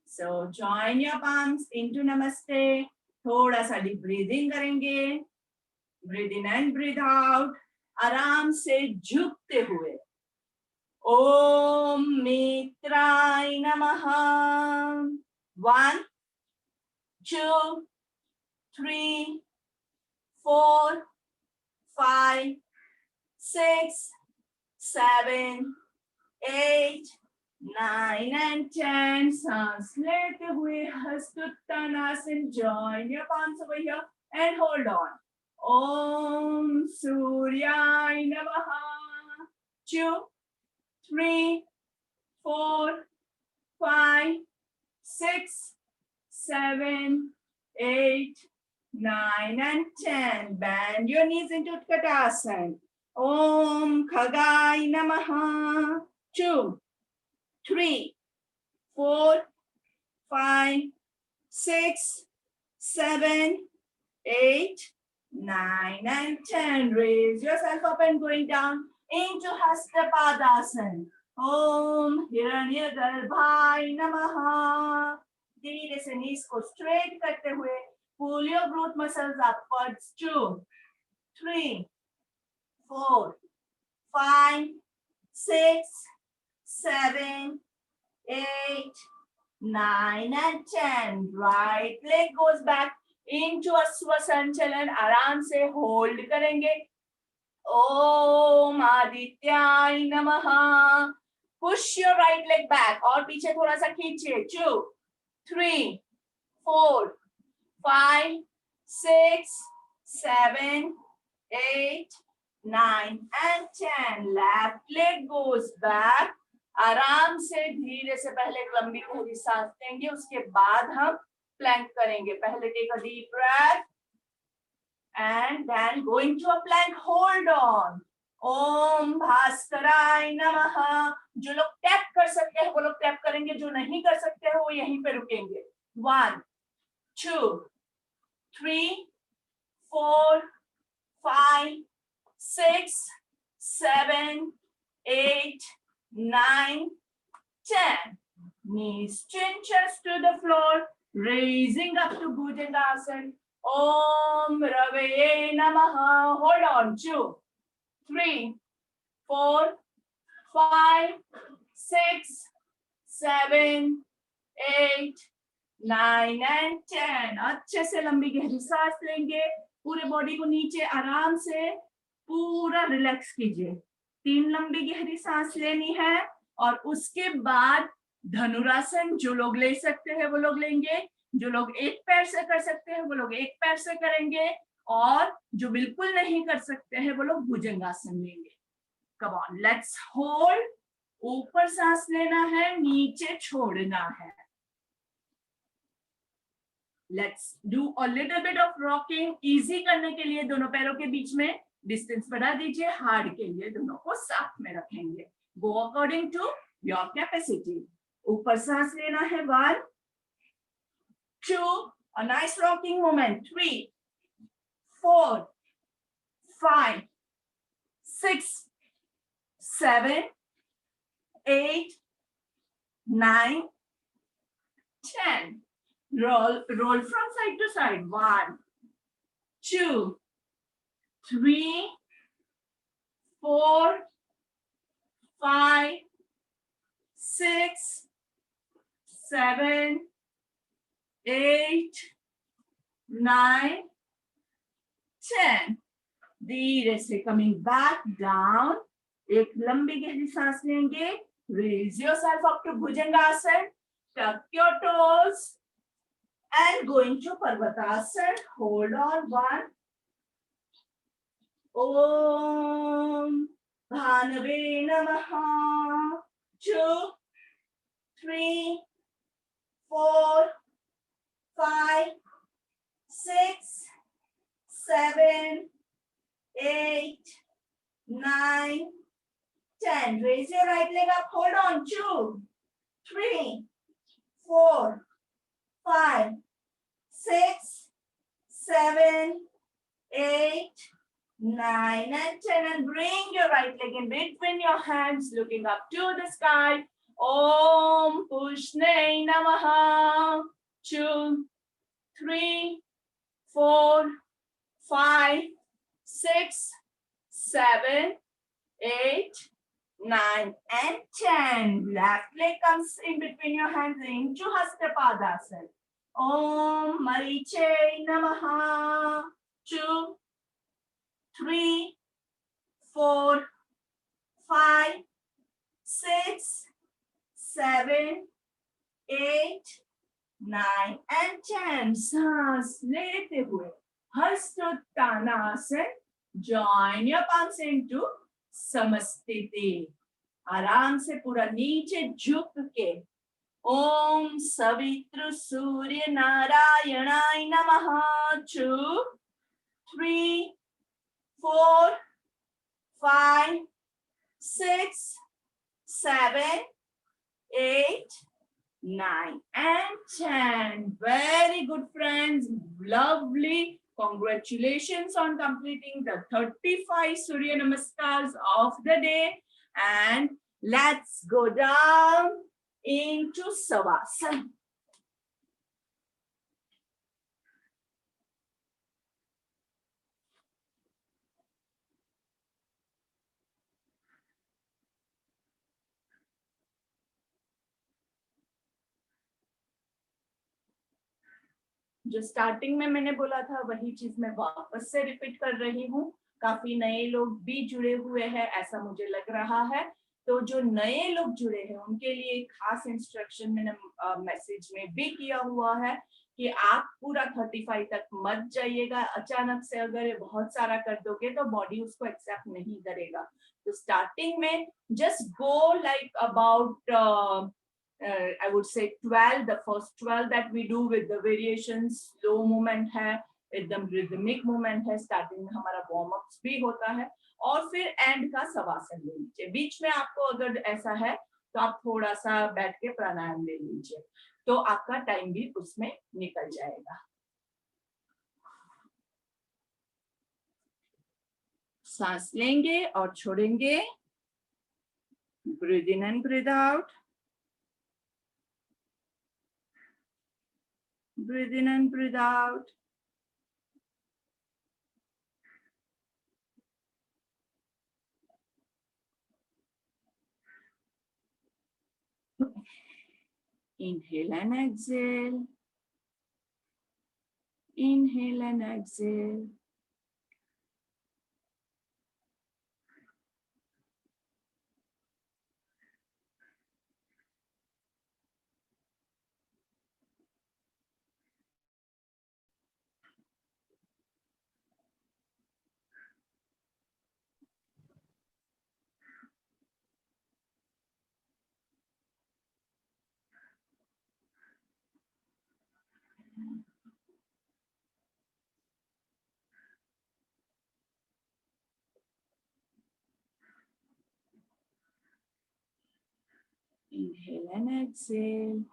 So join your palms into Namaste. थोड़ा सा deep breathing करेंगे. Breathe in and breathe out. आराम से झुकते हुए. Om Mitraय Namaha. 1, 2, 3, 4, 5, 6, 7, 8, 9 and 10. सांस लेते हुए हस्तोत्तानासन. Join your palms over here and hold on. Om Suryay Namaha. 2, 3, 4, 5, 6, 7, 8, 9 and 10. Bend your knees into Utkatasana. Om Khagai Namaha. 2, 3, 4, 5, 6, 7, 8, 9 and 10. Raise yourself up and going down into Hastapadasana. Om Hiranyagarbhai Namaha. धीरे से नीज को straight करते हुए pull your glute muscles upwards. 2, 3, 4, 5, 6, 7, 8, 9 and 10. Right leg goes back into Asva Sanchalan. आराम से hold करेंगे. Om Adityay Namaha. Push your right leg back और पीछे थोड़ा सा खींचिए. 2, 3, 4, 5, 6, 7, 8, 9 and 10. Left leg goes back. आराम से धीरे से पहले एक लंबी गहरी सांस लेंगे, उसके बाद हम प्लैंक करेंगे. पहले take a deep breath and then go into a plank. Hold on. ओम भास्कराय नमः. जो लोग टैप कर सकते हैं वो लोग टैप करेंगे, जो नहीं कर सकते हैं वो यहीं पे रुकेंगे. 1, 2, 3, 4, 5, 6, 7, 8, 9, 10. Knees chin chest to the floor, raising up to Bhujangasana. Om Ravaye Namaha. Hold on. 2, 3, 4, 5, 6, 7, 8, 9 and 10. अच्छे से लंबी गहरी सांस लेंगे. पूरे बॉडी को नीचे आराम से पूरा रिलैक्स कीजिए. 3 लंबी गहरी सांस लेनी है और उसके बाद धनुरासन जो लोग ले सकते हैं वो लोग लेंगे, जो लोग एक पैर से कर सकते हैं वो लोग एक पैर से करेंगे, और जो बिल्कुल नहीं कर सकते हैं वो लोग भुजंगासन लेंगे. Come on, let's hold. ऊपर सांस लेना है, नीचे छोड़ना है. Let's do a little bit of rocking. Easy करने के लिए दोनों पैरों के बीच में डिस्टेंस बढ़ा दीजिए. हार्ड के लिए दोनों को साथ में रखेंगे. Go according to your capacity. ऊपर सांस लेना है. 1, 2, a nice rocking moment. 3, 4, 5, 6, 7, 8, 9, 10. Roll from side to side. 1, 2, 3, 4, 5, 6, 7, 8, 9, 10. धीरे से coming back down. एक लंबी गहरी सांस लेंगे. Raise yourself up to Bhujangasana. Tuck your toes and go into Parvatasana. Hold on. 1. Om Bhanave Namaha. 2, 3, 4, 5, 6, 7, 8, 9, 10. Raise your right leg up. Hold on. 2, 3, 4, 5, 6, 7, 8, 9 and 10. And bring your right leg in between your hands, looking up to the sky. Om Pushne Namaha. 2, 3, 4, 5, 6, 7, 8, 9 and 10. Left leg comes in between your hands into Hastapadasana. Om Mariche Namaha. 2, 3, 4, 5, 6, 7, 8, 9 and 10. सांस लेते हुए हस्तोत्तानासन. Join your palms into समस्थिति. आराम से पूरा नीचे झुक के Om Savitru Surya Narayanai Namaha. 2, 3, 4, 5, 6, 7, 8, 9 and 10. Very good, friends. Lovely. Congratulations on completing the 35 Surya Namaskars of the day. And let's go down into Savasana. जो स्टार्टिंग में मैंने बोला था वही चीज मैं वापस से रिपीट कर रही हूँ. काफी नए लोग भी जुड़े हुए हैं ऐसा मुझे लग रहा है. तो जो नए लोग जुड़े हैं उनके लिए खास इंस्ट्रक्शन मैंने मैसेज में भी किया हुआ है कि आप पूरा 35 तक मत जाइएगा. अचानक से अगर ये बहुत सारा कर दोगे तो बॉडी उसको एक्सेप्ट नहीं करेगा. तो स्टार्टिंग में just go like about I would say 12, the first 12 that we do with the variations, slow movement है, एकदम rhythmic movement है. स्टार्टिंग में हमारा वार्म अप्स भी होता है और फिर एंड का शवासन ले लीजिए. बीच में आपको अगर ऐसा है तो आप थोड़ा सा बैठ के प्राणायाम ले लीजिए तो आपका टाइम भी उसमें निकल जाएगा. सांस लेंगे और छोड़ेंगे. Breathe in and breathe out. Breathe in and breathe out. Inhale and exhale. Inhale and exhale. Inhale and exhale.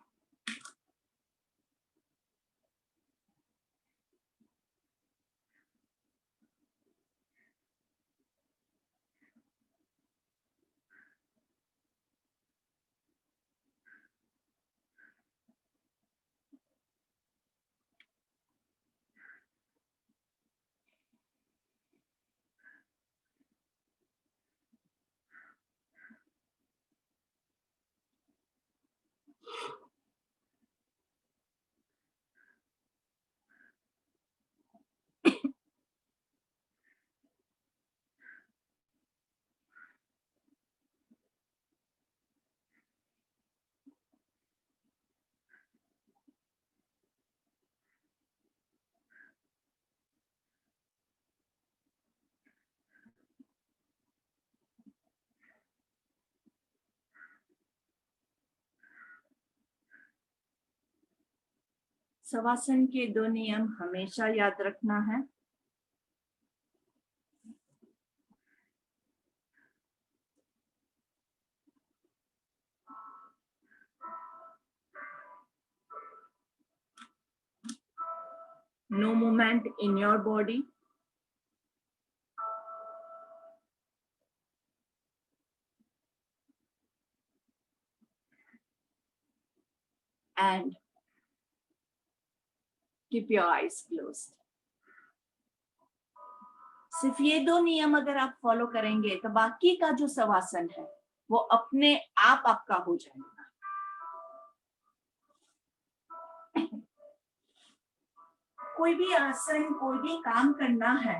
Shavasana के 2 नियम हमेशा याद रखना है. No movement in your body. And keep your eyes closed. सिर्फ ये 2 नियम अगर आप फॉलो करेंगे तो बाकी का जो शवासन है वो अपने आप आपका हो जाएगा. कोई भी आसन कोई भी काम करना है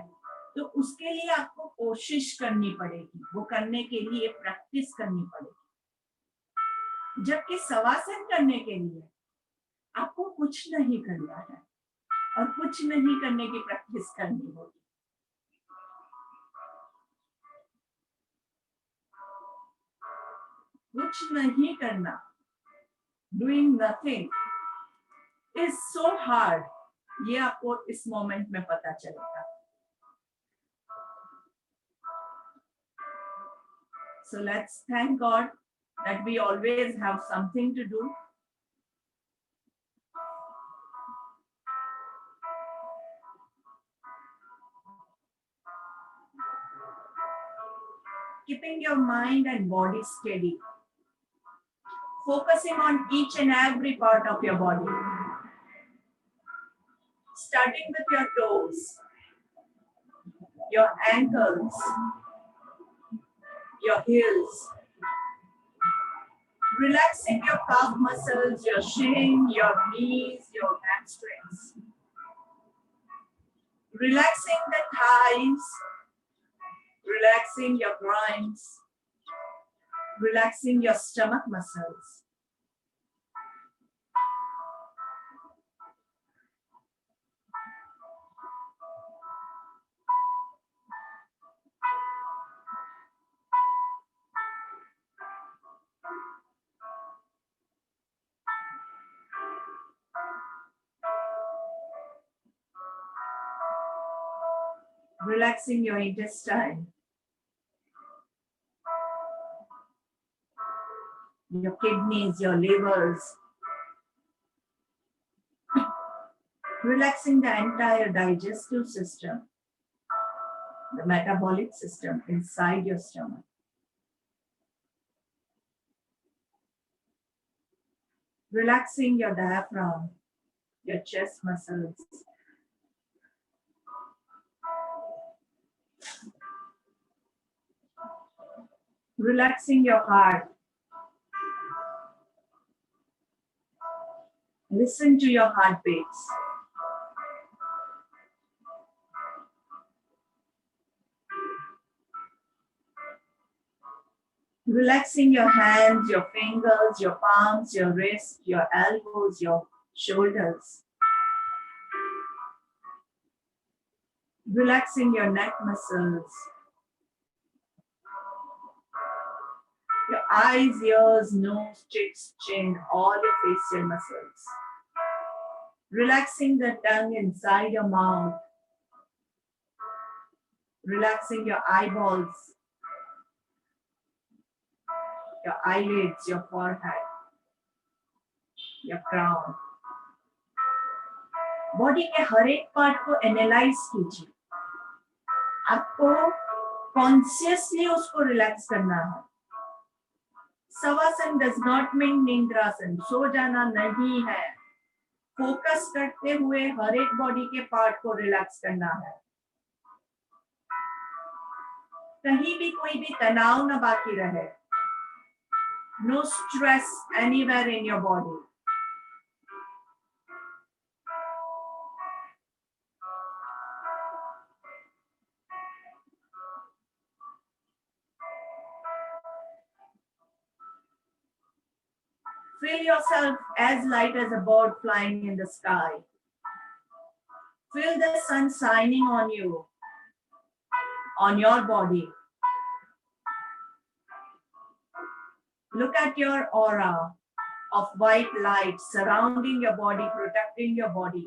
तो उसके लिए आपको कोशिश करनी पड़ेगी. वो करने के लिए प्रैक्टिस करनी पड़ेगी. जबकि शवासन करने के लिए आपको कुछ नहीं करना है और कुछ नहीं करने की प्रैक्टिस करनी होगी. कुछ नहीं करना doing nothing is so hard. ये आपको इस मोमेंट में पता चलेगा. So let's thank God that we always have something to do. Keeping your mind and body steady. Focusing on each and every part of your body. Starting with your toes, your ankles, your heels. Relaxing your calf muscles, your shin, your knees, your hamstrings. Relaxing the thighs, relaxing your groins, relaxing your stomach muscles. Relaxing your intestine, your kidneys, your livers. Relaxing the entire digestive system, the metabolic system inside your stomach. Relaxing your diaphragm, your chest muscles. Relaxing your heart. Listen to your heartbeats. Relaxing your hands, your fingers, your palms, your wrists, your elbows, your shoulders. Relaxing your neck muscles. Your eyes, ears, nose, cheeks, chin, all your facial muscles. Relaxing the tongue inside your mouth. Relaxing your eyeballs, your eyelids, your forehead, your crown. Body के हर एक part को analyse कीजिए. आपको consciously उसको relax करना है. Shavasana does not mean निंद्रासन, सो जाना नहीं है. फोकस करते हुए हर एक बॉडी के पार्ट को रिलैक्स करना है. कहीं भी कोई भी तनाव न बाकी रहे. No stress anywhere in your body. Feel yourself as light as a bird flying in the sky. Feel the sun shining on you, on your body. Look at your aura of white light surrounding your body, protecting your body.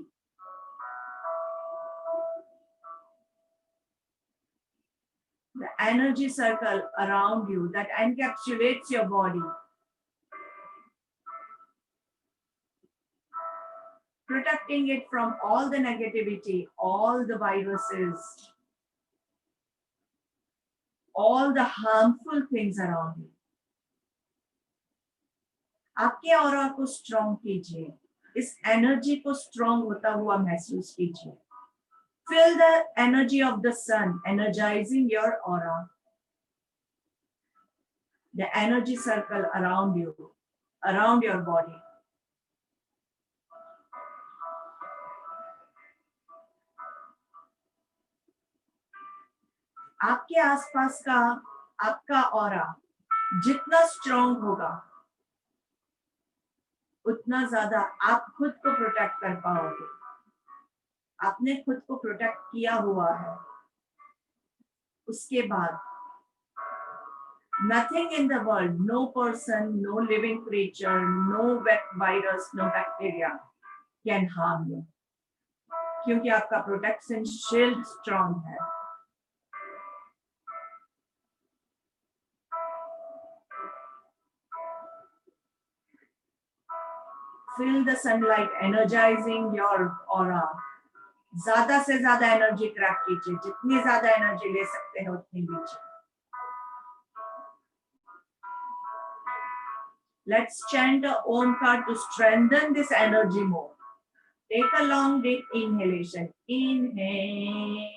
The energy circle around you that encapsulates your body. Protecting it from all the negativity, all the viruses, all the harmful things around you. आपके aura को strong कीजिए. इस energy को strong होता हुआ महसूस कीजिए. Feel the energy of the sun energizing your aura. The energy circle around you, around your body. आपके आसपास का आपका ऑरा जितना स्ट्रॉन्ग होगा उतना ज्यादा आप खुद को प्रोटेक्ट कर पाओगे. आपने खुद को प्रोटेक्ट किया हुआ है. उसके बाद Nothing in the world, no person, no living creature, no virus, no bacteria can harm you. क्योंकि आपका प्रोटेक्शन शील्ड स्ट्रॉन्ग है. Feel the sunlight energizing your aura. ज्यादा से ज्यादा एनर्जी ट्रैप कीजिए, जितनी ज्यादा एनर्जी ले सकते हैं उतनी लीजिए. Let's chant a Omkar to strengthen this energy more. Take a long deep inhalation. Inhale.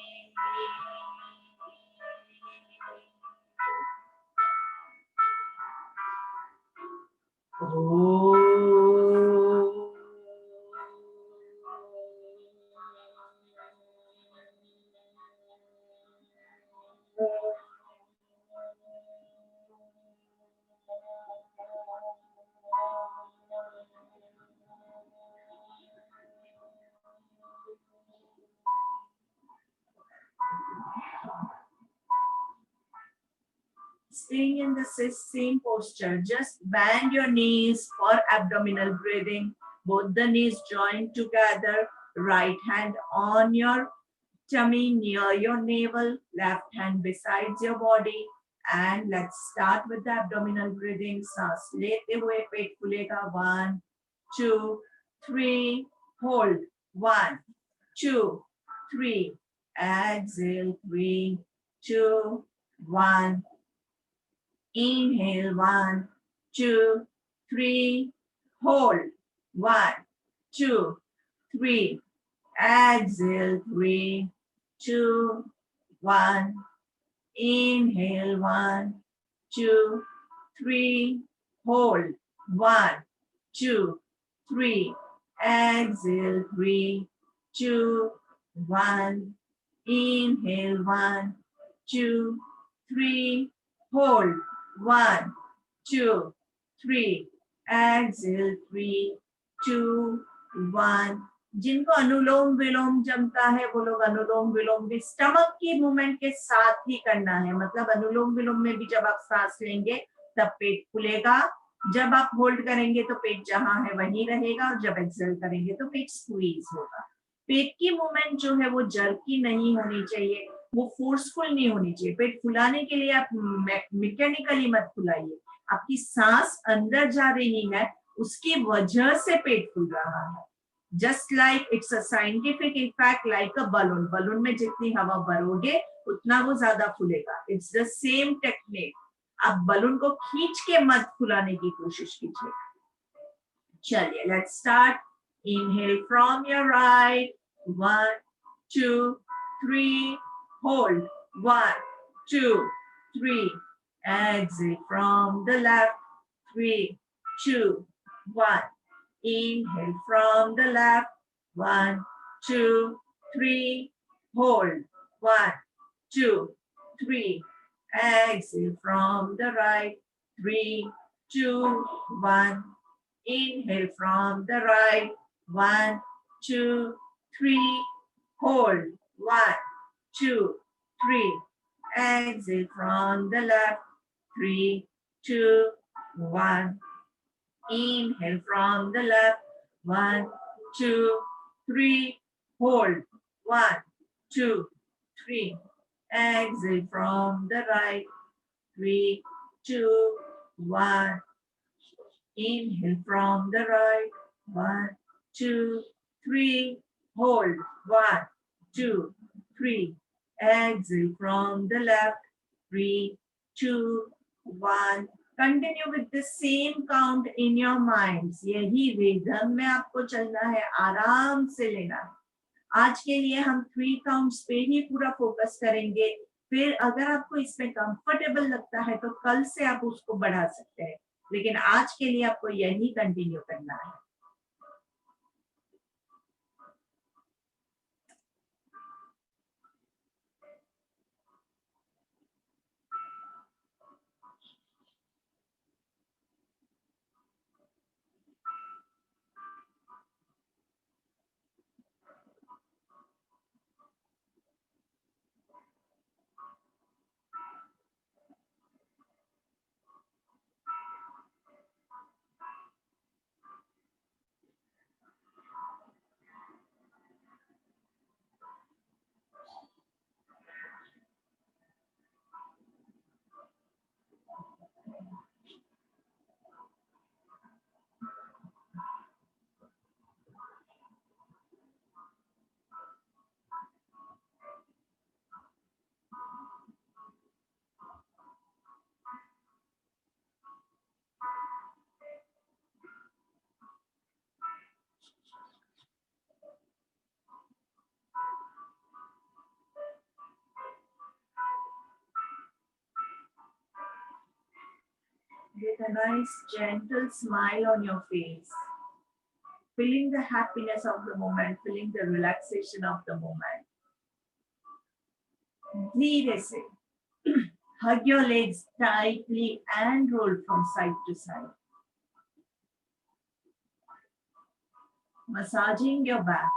Staying in the same posture, just bend your knees for abdominal breathing. Both the knees joined together, right hand on your tummy near your navel, left hand besides your body. And let's start with the abdominal breathing. सांस लेते हुए पेट खुलेगा. 1, 2, 3. Hold. 1, 2, 3. Exhale. 3, 2, 1. Inhale. 1, 2, 3. Hold. 1, 2, 3. Exhale. 3, 2, 1. Inhale. 1, 2, 3. Hold. 1, 2, 3. Exhale. 3, 2, 1. Inhale. 1, 2, 3. Hold. 1, 2, 3. Exhale. 3, 2, 1. जिनको अनुलोम विलोम जमता है वो लोग अनुलोम विलोम भी स्टमक की मूवमेंट के साथ ही करना है. मतलब अनुलोम विलोम में भी जब आप सांस लेंगे तब पेट खुलेगा. जब आप होल्ड करेंगे तो पेट जहां है वहीं रहेगा और जब एक्सेल करेंगे तो पेट स्क्वीज होगा. पेट की मूवमेंट जो है वो जर्की नहीं होनी चाहिए, वो फोर्सफुल नहीं होनी चाहिए. पेट फुलाने के लिए आप मैकेनिकली मत फुलाइए. आपकी सांस अंदर जा रही है, उसकी वजह से पेट फूल रहा है. Just like it's a scientific effect, like a balloon. Balloon में जितनी हवा भरोगे उतना वो ज्यादा फूलेगा. It's the same technique. आप बलून को खींच के मत फुलाने की कोशिश कीजिए. चलिए, let's start. Inhale from your right. 1, 2, 3. Hold. 1, 2, 3. Exhale from the left. 3, 2, 1. Inhale from the left. 1, 2, 3. Hold. 1, 2, 3. Exhale from the right. 3, 2, 1. Inhale from the right. 1, 2, 3. Hold. 1, 2, 3. Exhale from the left. 3, 2, 1. Inhale from the left. 1, 2, 3. Hold. 1, 2, 3. Exhale from the right. 3, 2, 1. Inhale from the right. 1, 2, 3. Hold. 1, 2, 3. Exhale from the left. 3, 2, 1. Continue with the same count in your minds. यही rhythm में आपको चलना है, आराम से लेना है. आज के लिए हम 3 काउंट्स पे ही पूरा फोकस करेंगे. फिर अगर आपको इसमें कंफर्टेबल लगता है तो कल से आप उसको बढ़ा सकते हैं, लेकिन आज के लिए आपको यही कंटिन्यू करना है. with a nice gentle smile on your face, feeling the happiness of the moment, feeling the relaxation of the moment. धीरे से hug your legs tightly and roll from side to side. Massaging your back.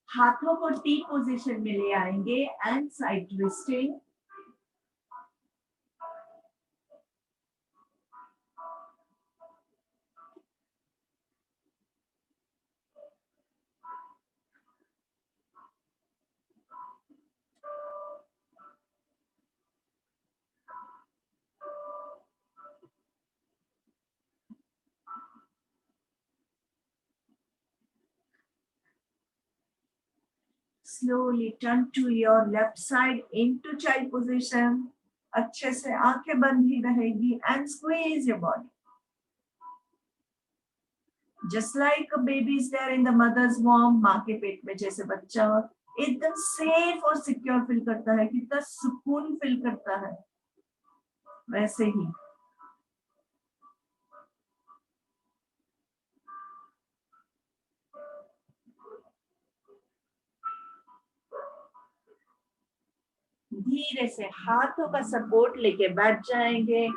हाथों को T position में ले आएंगे and side twisting. Slowly turn to your left side into child position. अच्छे से आंखें बंद ही रहेगी and squeeze your body. Just like a baby is there in the mother's womb, माँ के पेट में जैसे बच्चा एकदम सेफ और सिक्योर फील करता है, कितना सुकून फील करता है, वैसे ही धीरे से हाथों का सपोर्ट लेके बैठ जाएंगे.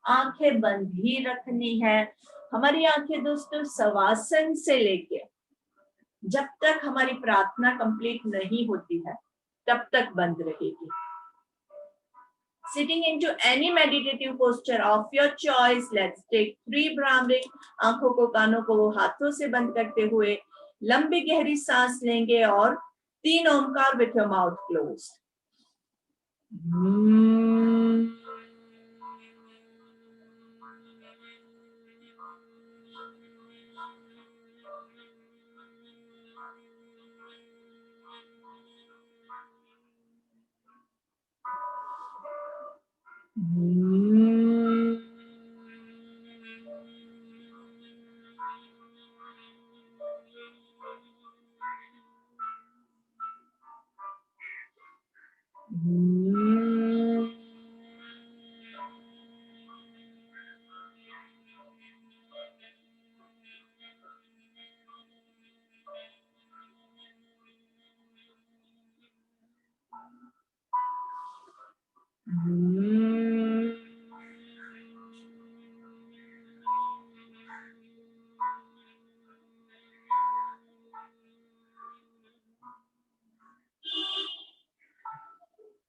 आंखें बंद ही रखनी है. हमारी आंखें दोस्तों शवासन से लेके जब तक हमारी प्रार्थना कंप्लीट नहीं होती है तब तक बंद रहेगी. Sitting into any meditative posture of your choice. Let's take 3 Brahmik. आंखों को कानों को हाथों से बंद करते हुए लंबी गहरी सांस लेंगे और 3 Omkar with your mouth closed.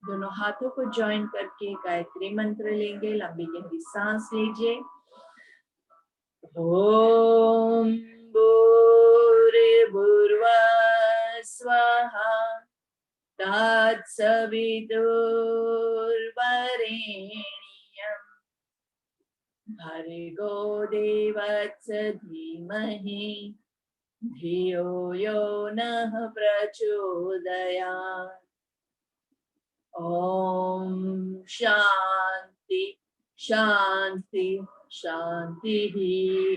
दोनों हाथों को ज्वाइन करके गायत्री मंत्र लेंगे. लंबी गहरी सांस लीजिए. ओम भूर्भुवः स्वः तत्सवितुर्वरेण्यं भर्गो देवस्य धीमहि धियो यो नः प्रचोदयात्. ओम शांति शांति शांति ही.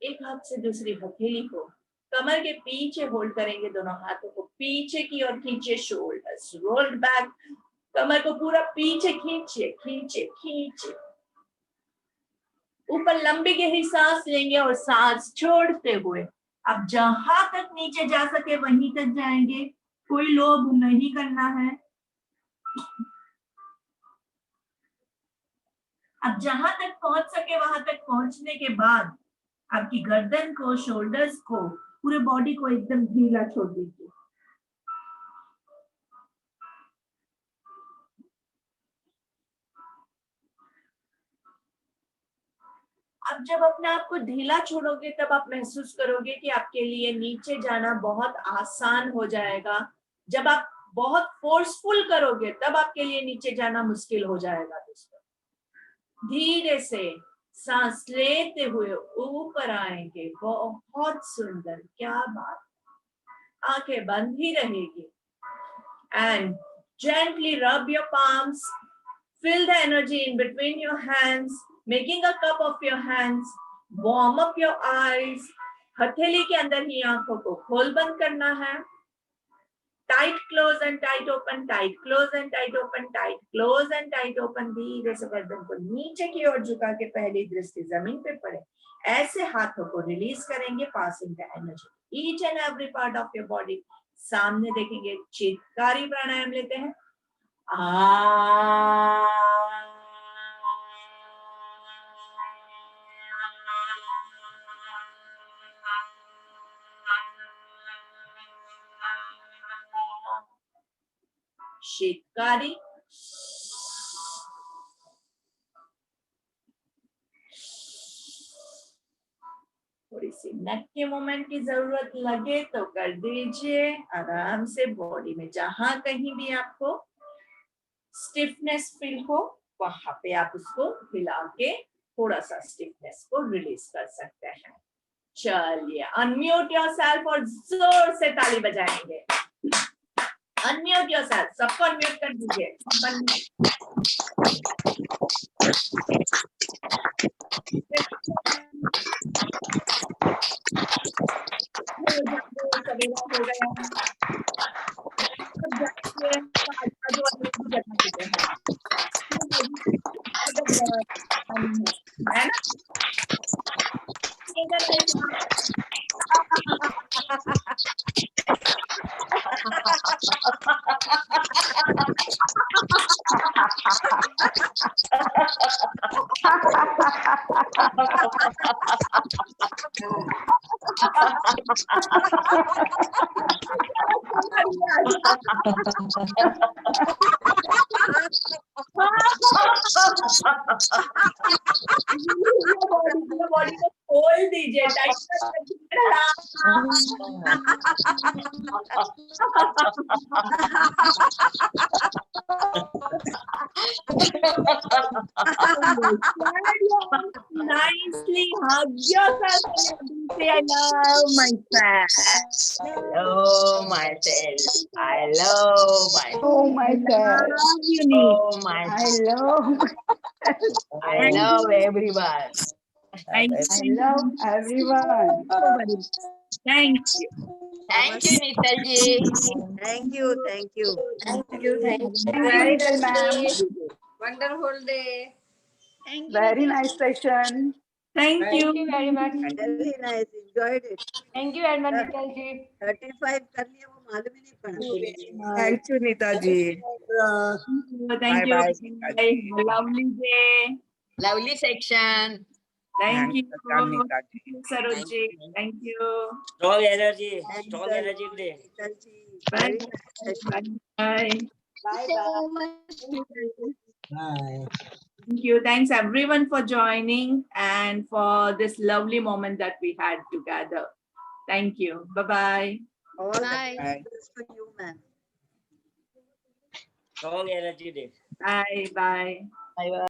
एक हाथ से दूसरी हथेली को कमर के पीछे होल्ड करेंगे. दोनों हाथों को पीछे की ओर खींचे. Shoulders rolled back. कमर को पूरा पीछे खींचे खींचे खींचे. ऊपर लंबी गहरी सांस लेंगे और सांस छोड़ते हुए अब जहां तक नीचे जा सके वहीं तक जाएंगे. कोई लोभ नहीं करना है. अब जहां तक पहुंच सके वहां तक पहुंचने के बाद आपकी गर्दन को, शोल्डर्स को, पूरे बॉडी को एकदम ढीला छोड़ दीजिए. अब जब अपने आप को ढीला छोड़ोगे तब आप महसूस करोगे कि आपके लिए नीचे जाना बहुत आसान हो जाएगा. जब आप बहुत फोर्सफुल करोगे तब आपके लिए नीचे जाना मुश्किल हो जाएगा. दोस्तों धीरे से सांस लेते हुए ऊपर आएंगे. बहुत सुंदर, क्या बात. आंखें बंद ही रहेगी. And gently rub your palms. Feel the energy in between your hands, making a cup of your hands. Warm up your eyes. हथेली के अंदर ही आंखों को खोल बंद करना है. Tight close and tight open, tight close and tight open, tight close and tight open. धीरे से गर्दन को नीचे की ओर झुका के पहली दृष्टि जमीन पे पड़े। ऐसे हाथों को रिलीज करेंगे, passing the energy each and every part of your body. सामने देखेंगे, चित्कारी प्राणायाम लेते हैं। चित्कारी, थोड़ी सी नेक के मूवमेंट की जरूरत लगे तो कर दीजिए। आराम से बॉडी में जहां कहीं भी आपको स्टिफनेस फील हो वहां पे आप उसको हिला के थोड़ा सा स्टिफनेस को रिलीज कर सकते हैं। चलिए, अनम्यूट योरसेल्फ और जोर से ताली बजाएंगे। अनम्यूट योरसेल्फ, सबको अनम्यूट कर दीजिए। सवेरा हो गया है ना? बॉडी को खोल दीजिए, nicely hug yourself and say, I love myself. Hello, myself. I love myself. Oh myself. Love you, Neet. Oh, my. I love. I love everyone. Thank I you. love everyone. Thank you. Thank you, Nitalji. Thank you, thank you. Thank you. Thank you, Nital ma'am. Wonderful day. Very nice session. Thank you. very much. Very nice. Enjoyed it. Thank you very much, Nital ji. 35 कर लिया वो मालूम ही नहीं पड़ा. Thank you, Neetaji. Thank Bye-bye. you. Lovely day. Lovely section. Thank you. Neetaji. Sarojji. Thank you. Strong energy. Thanks, Strong sir. energy day. Nitalji. Bye. Very nice session. Bye. Bye. Thank you. Thanks everyone for joining and for this lovely moment that we had together. Thank you. Bye-bye. All the Bye. best for you, man. Strong energy day. Bye. Bye. Bye bye.